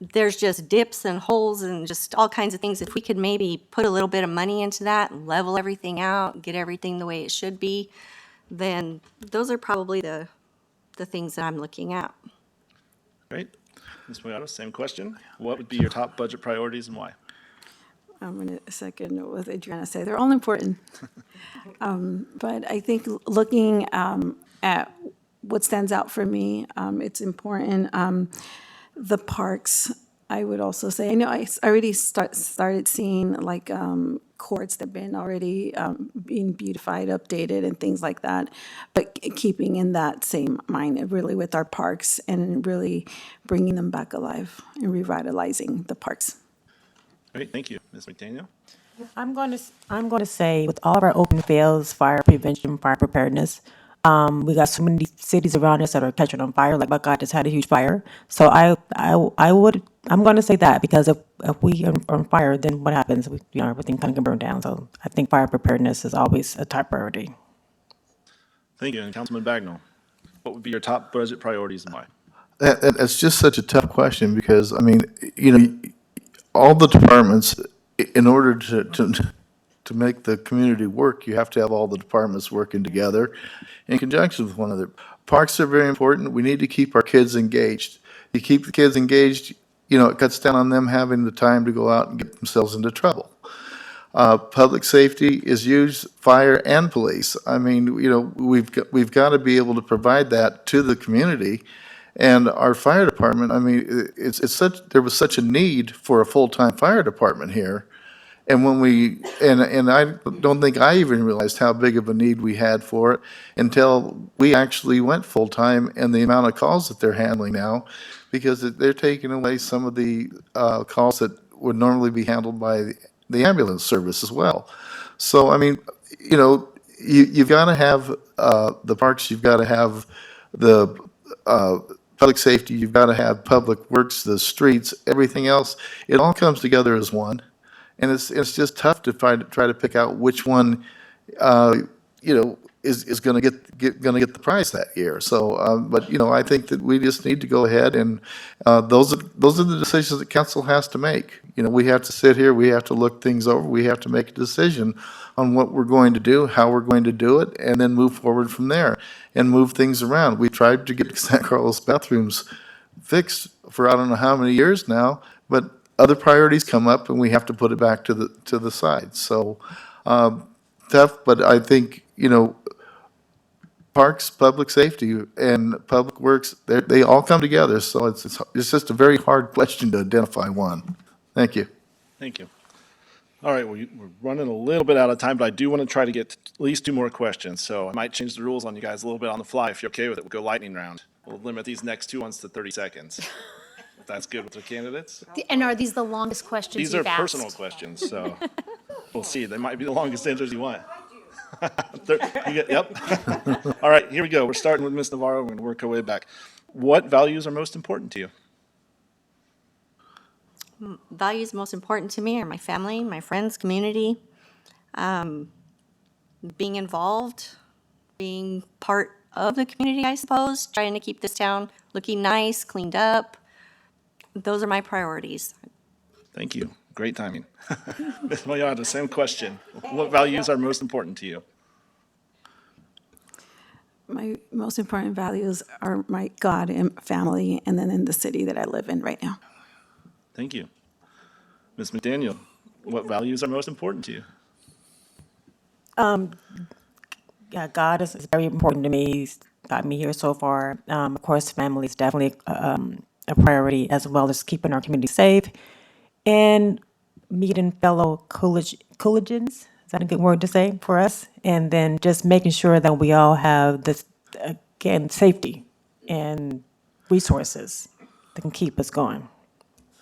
There's just dips and holes and just all kinds of things. If we could maybe put a little bit of money into that, level everything out, get everything the way it should be, then those are probably the things that I'm looking at. Great. Ms. Moyato, same question. What would be your top budget priorities and why? I'm going to second what Adriana said. They're all important. But I think looking at what stands out for me, it's important. The parks, I would also say, I know I already started seeing like courts that have been already being beautified, updated, and things like that. But keeping in that same mind, really, with our parks and really bringing them back alive and revitalizing the parks. Great, thank you. Ms. McDaniel? I'm going to say, with all of our open fields, fire prevention, fire preparedness, we got so many cities around us that are catching on fire. Like Buckeye just had a huge fire. So I'm going to say that, because if we are on fire, then what happens? Everything kind of can burn down. So I think fire preparedness is always a top priority. Thank you. And Councilman Bagnall, what would be your top budget priorities and why? That's just such a tough question, because, all the departments, in order to make the community work, you have to have all the departments working together in conjunction with one another. Parks are very important. We need to keep our kids engaged. You keep the kids engaged, it cuts down on them having the time to go out and get themselves into trouble. Public safety is huge, fire and police. We've got to be able to provide that to the community. And our fire department, there was such a need for a full-time fire department here. And and I don't think I even realized how big of a need we had for it until we actually went full-time, and the amount of calls that they're handling now, because they're taking away some of the calls that would normally be handled by the ambulance service as well. So, you've got to have the parks, you've got to have the public safety, you've got to have public works, the streets, everything else. It all comes together as one. And it's just tough to try to pick out which one, you know, is going to going to get the prize that year. So, but you know, I think that we just need to go ahead and those are the decisions that council has to make. You know, we have to sit here, we have to look things over, we have to make a decision on what we're going to do, how we're going to do it, and then move forward from there and move things around. We tried to get San Carlos bathrooms fixed for I don't know how many years now, but other priorities come up and we have to put it back to the side. So, tough, but I think, you know, parks, public safety, and public works, they all come together. So it's just a very hard question to identify one. Thank you. Thank you. All right, we're running a little bit out of time, but I do want to try to get to at least 2 more questions. So I might change the rules on you guys a little bit on the fly. If you're okay with it, we'll go lightning round. We'll limit these next 2 ones to 30 seconds. If that's good with the candidates. And are these the longest questions These are you've asked? personal questions, so we'll see. They might be the longest answers you want. Yep. All right, here we go. We're starting with Ms. Navarro. We're going to work our way back. What values are most important to you? Values most important to me are my family, my friends, community, being involved, being part of the community, I suppose, trying to keep this town looking nice, cleaned up. Those are my priorities. Thank you. Great timing. Ms. Moyada, same question. What values are most important to you? My most important values are my God and family, and then in the city that I live in right now. Thank you. Ms. McDaniel, what values are most important to you? Yeah, God is very important to me. He's got me here so far. Of course, family is definitely a priority, as well as keeping our community safe and meeting fellow Coolidgeans. Is that a good word to say for us? And then just making sure that we all have this, again, safety and resources that can keep us going.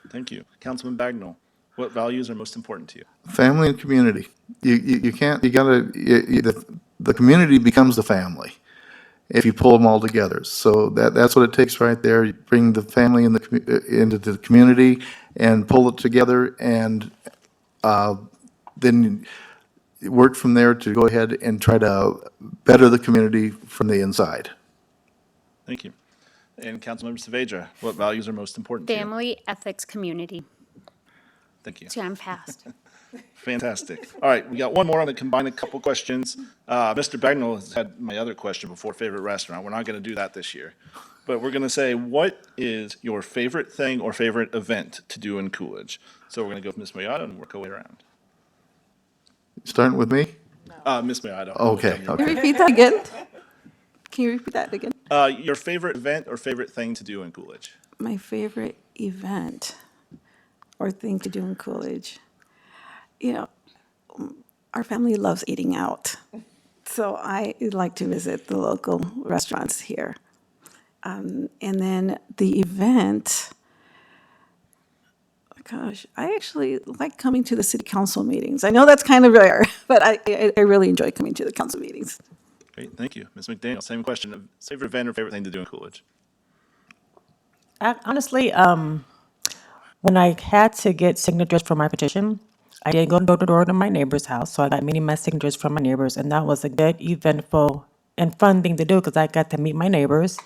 Thank you. Councilman Bagnall, what values are most important to you? Family and community. You can't, you gotta, the community becomes the family if you pull them all together. So that's what it takes right there. You bring the family in into the community and pull it together, and then work from there to go ahead and try to better the community from the inside. Thank you. And Councilmember Saavedra, what values are most important to you? Family, ethics, community. Thank you. See, I'm fast. Fantastic. All right, we got one more. I'm going to combine a couple questions. Mr. Bagnall has had my other question before, favorite restaurant. We're not going to do that this year. But we're going to say, what is your favorite thing or favorite event to do in Coolidge? So we're going to go with Ms. Moyada and work our way around. Starting with me? Ms. Moyada. Okay, Can okay. you repeat that again? Can you repeat that again? Your favorite event or favorite thing to do in Coolidge? My favorite event or thing to do in Coolidge. You know, our family loves eating out. So I like to visit the local restaurants here. And then the event, gosh, I actually like coming to the city council meetings. I know that's kind of rare, but I really enjoy coming to the council meetings. Great, thank you. Ms. McDaniel, same question. Favorite event or favorite thing to do in Coolidge? Honestly, when I had to get signatures for my petition, I did go door to door to my neighbor's house. So I got many of my signatures from my neighbors, and that was a good, eventful, and fun thing to do because I got to meet my neighbors.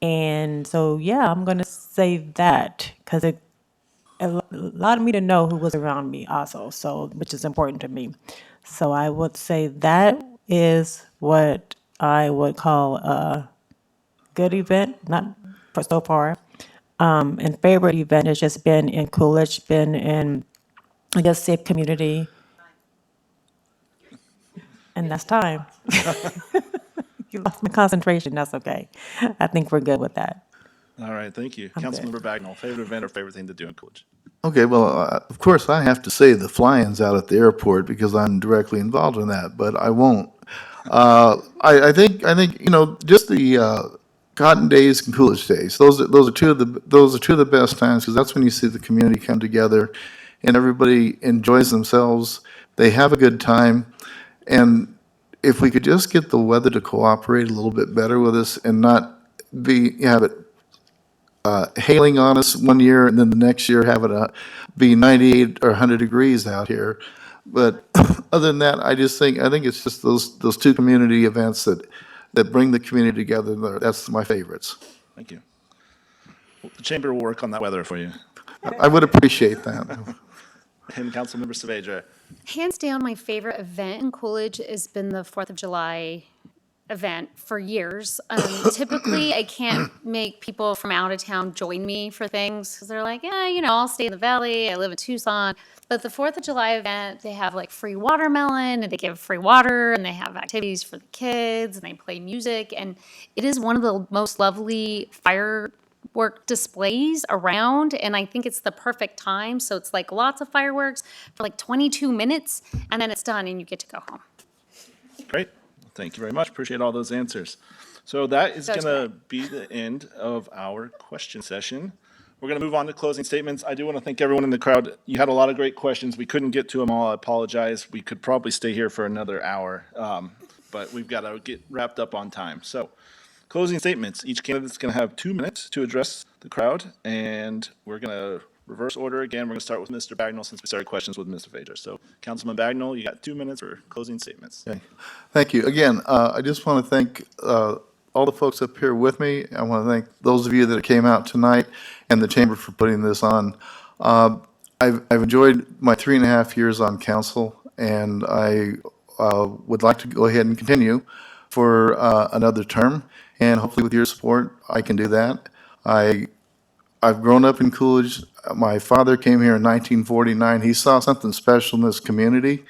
And so, yeah, I'm going to say that because it allowed me to know who was around me also, so which is important to me. So I would say that is what I would call a good event, not for so far. And favorite event has just been in Coolidge, been in, I guess, safe community. And that's time. You lost my concentration, that's okay. I think we're good with that. All right, thank you. good. Councilmember Bagnall, favorite event or favorite thing to do in Coolidge? Okay, well, of course, I have to say the fly-ins out at the airport because I'm directly involved in that, but I won't. I think, you know, just the Cotton Days and Coolidge Days. Those are two of the best times because that's when you see the community come together and everybody enjoys themselves. They have a good time, and if we could just get the weather to cooperate a little bit better with us and not have it hailing on us one year and then the next year have it be 98 or 100 degrees out here. But other than that, I think it's just those two community events that bring the community together. That's my favorites. Thank you. The chamber will work on that weather for you. I would appreciate that. And Councilmember Saavedra. Hands down, my favorite event in Coolidge has been the 4th of July event for years. Typically, I can't make people from out of town join me for things because they're like, yeah, I'll stay in the valley. I live in Tucson. But the 4th of July event, they have like free watermelon and they give free water and they have activities for the kids and they play music. And it is one of the most lovely firework displays around. And I think it's the perfect time. So it's like lots of fireworks for like 22 minutes and then it's done and you get to go home. Great. Thank you very much. Appreciate all those answers. So that is going to be the end of our question session. We're going to move on to closing statements. I do want to thank everyone in the crowd. You had a lot of great questions. We couldn't get to them all. I apologize. We could probably stay here for another hour, but we've got to get wrapped up on time. So closing statements. Each candidate's going to have 2 minutes to address the crowd, and we're going to reverse order again. We're going to start with Mr. Bagnall since we started questions with Mr. Phaedra. So Councilman Bagnall, you got 2 minutes for closing statements. Okay. Thank you. Again, I just want to thank all the folks up here with me. I want to thank those of you that came out tonight and the chamber for putting this on. I've enjoyed my 3.5 years on council, and I would like to go ahead and continue for another term. And hopefully with your support, I can do that. I've grown up in Coolidge. My father came here in 1949. He saw something special in this community.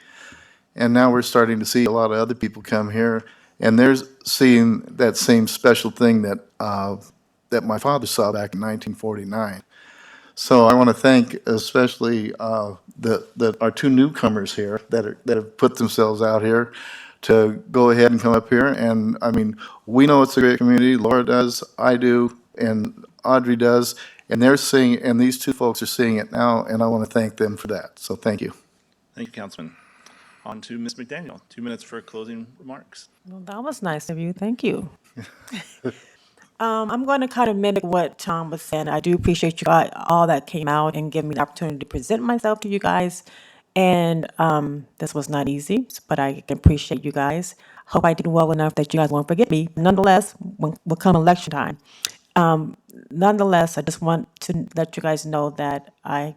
And now we're starting to see a lot of other people come here, and they're seeing that same special thing that that my father saw back in 1949. So I want to thank especially our two newcomers here that have put themselves out here to go ahead and come up here. And I mean, we know it's a great community. Laura does, I do, and Audrey does. And they're seeing, and these two folks are seeing it now, and I want to thank them for that. So thank you. Thank you, Councilman. On to Ms. McDaniel. 2 minutes for closing remarks. Well, that was nice of you. Thank you. I'm going to kind of mimic what Tom was saying. I do appreciate you guys, all that came out and giving me the opportunity to present myself to you guys. And this was not easy, but I can appreciate you guys. Hope I did well enough that you guys won't forget me. Nonetheless, when come election time, nonetheless, I just want to let you guys know that my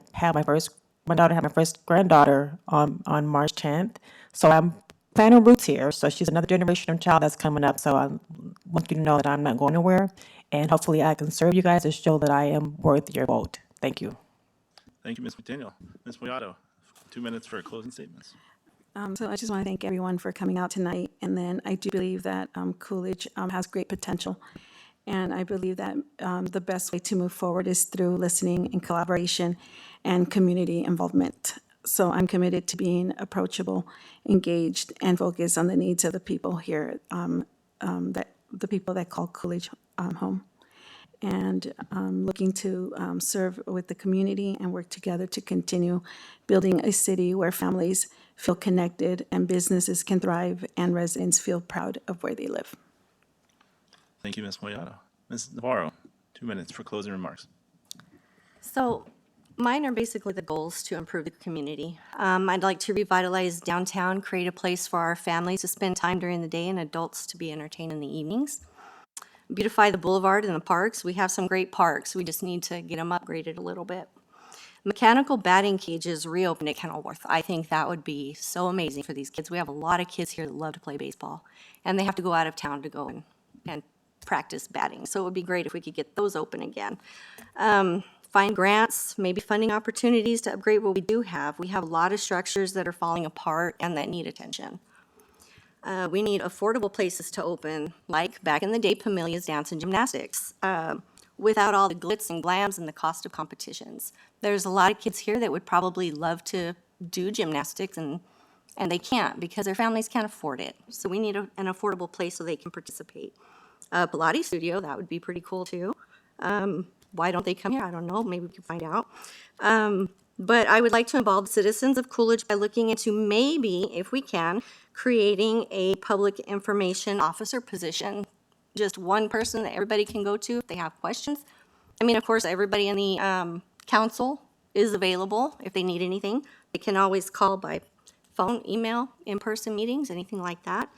daughter had my first granddaughter on March 10th. So I'm planting roots here. So she's another generation of child that's coming up. So I want you to know that I'm not going nowhere. And hopefully I can serve you guys to show that I am worth your vote. Thank you. Thank you, Ms. McDaniel. Ms. Moyato, 2 minutes for closing statements. So I just want to thank everyone for coming out tonight. And then I do believe that Coolidge has great potential. And I believe that the best way to move forward is through listening and collaboration and community involvement. So I'm committed to being approachable, engaged, and focused on the needs of the people here, the people that call Coolidge home. And looking to serve with the community and work together to continue building a city where families feel connected and businesses can thrive and residents feel proud of where they live. Thank you, Ms. Moyato. Ms. Navarro, 2 minutes for closing remarks. So mine are basically the goals to improve the community. I'd like to revitalize downtown, create a place for our families to spend time during the day and adults to be entertained in the evenings. Beautify the boulevard and the parks. We have some great parks. We just need to get them upgraded a little bit. Mechanical batting cages reopened at Kenilworth. I think that would be so amazing for these kids. We have a lot of kids here that love to play baseball, and they have to go out of town to go and practice batting. So it would be great if we could get those open again. Find grants, maybe funding opportunities to upgrade what we do have. We have a lot of structures that are falling apart and that need attention. We need affordable places to open, like back in the day, Pamelia's Dance and Gymnastics, without all the glitz and glams and the cost of competitions. There's a lot of kids here that would probably love to do gymnastics and they can't because their families can't afford it. So we need an affordable place so they can participate. Pilates studio, that would be pretty cool too. Why don't they come here? I don't know. Maybe we can find out. But I would like to involve the citizens of Coolidge by looking into maybe, if we can, creating a public information officer position. Just one person that everybody can go to if they have questions. I mean, of course, everybody in the council is available if they need anything. They can always call by phone, email, in-person meetings, anything like that.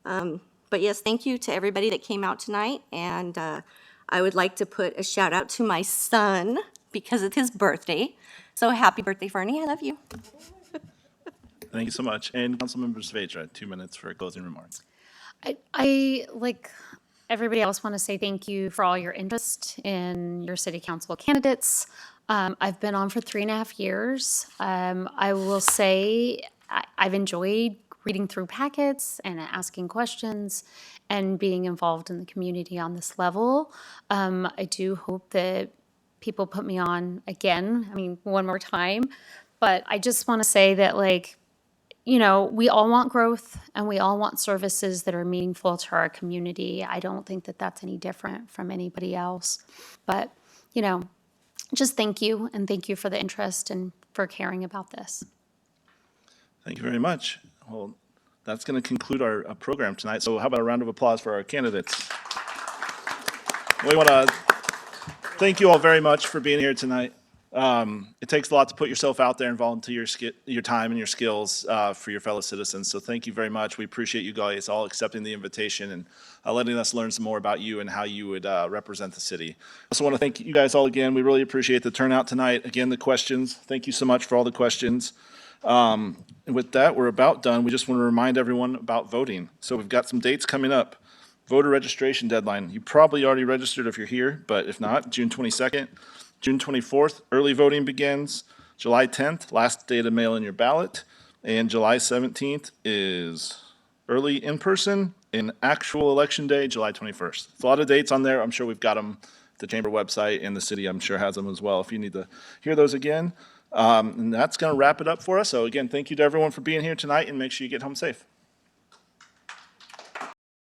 But yes, thank you to everybody that came out tonight. And I would like to put a shout out to my son because it's his birthday. So happy birthday, Fernie. I love you. Thank you so much. And Councilmember Svedra, 2 minutes for closing remarks. I, like everybody else, want to say thank you for all your interest in your city council candidates. I've been on for 3.5 years. I will say I've enjoyed reading through packets and asking questions and being involved in the community on this level. I do hope that people put me on again, I mean, one more time. But I just want to say that, like, we all want growth and we all want services that are meaningful to our community. I don't think that that's any different from anybody else. But, just thank you, and thank you for the interest and for caring about this. Thank you very much. Well, that's going to conclude our program tonight. So how about a round of applause for our candidates? We want to thank you all very much for being here tonight. It takes a lot to put yourself out there and volunteer your time and your skills for your fellow citizens. So thank you very much. We appreciate you guys all accepting the invitation and letting us learn some more about you and how you would represent the city. I also want to thank you guys all again. We really appreciate the turnout tonight. Again, the questions. Thank you so much for all the questions. And with that, we're about done. We just want to remind everyone about voting. So we've got some dates coming up. Voter registration deadline. You probably already registered if you're here, but if not, June 22nd. June 24th, early voting begins. July 10th, last day to mail in your ballot. And July 17th is early in-person and actual election day, July 21st. It's a lot of dates on there. I'm sure we've got them at the Chamber website, and the city, I'm sure, has them as well if you need to hear those again. And that's going to wrap it up for us. So again, thank you to everyone for being here tonight, and make sure you get home safe.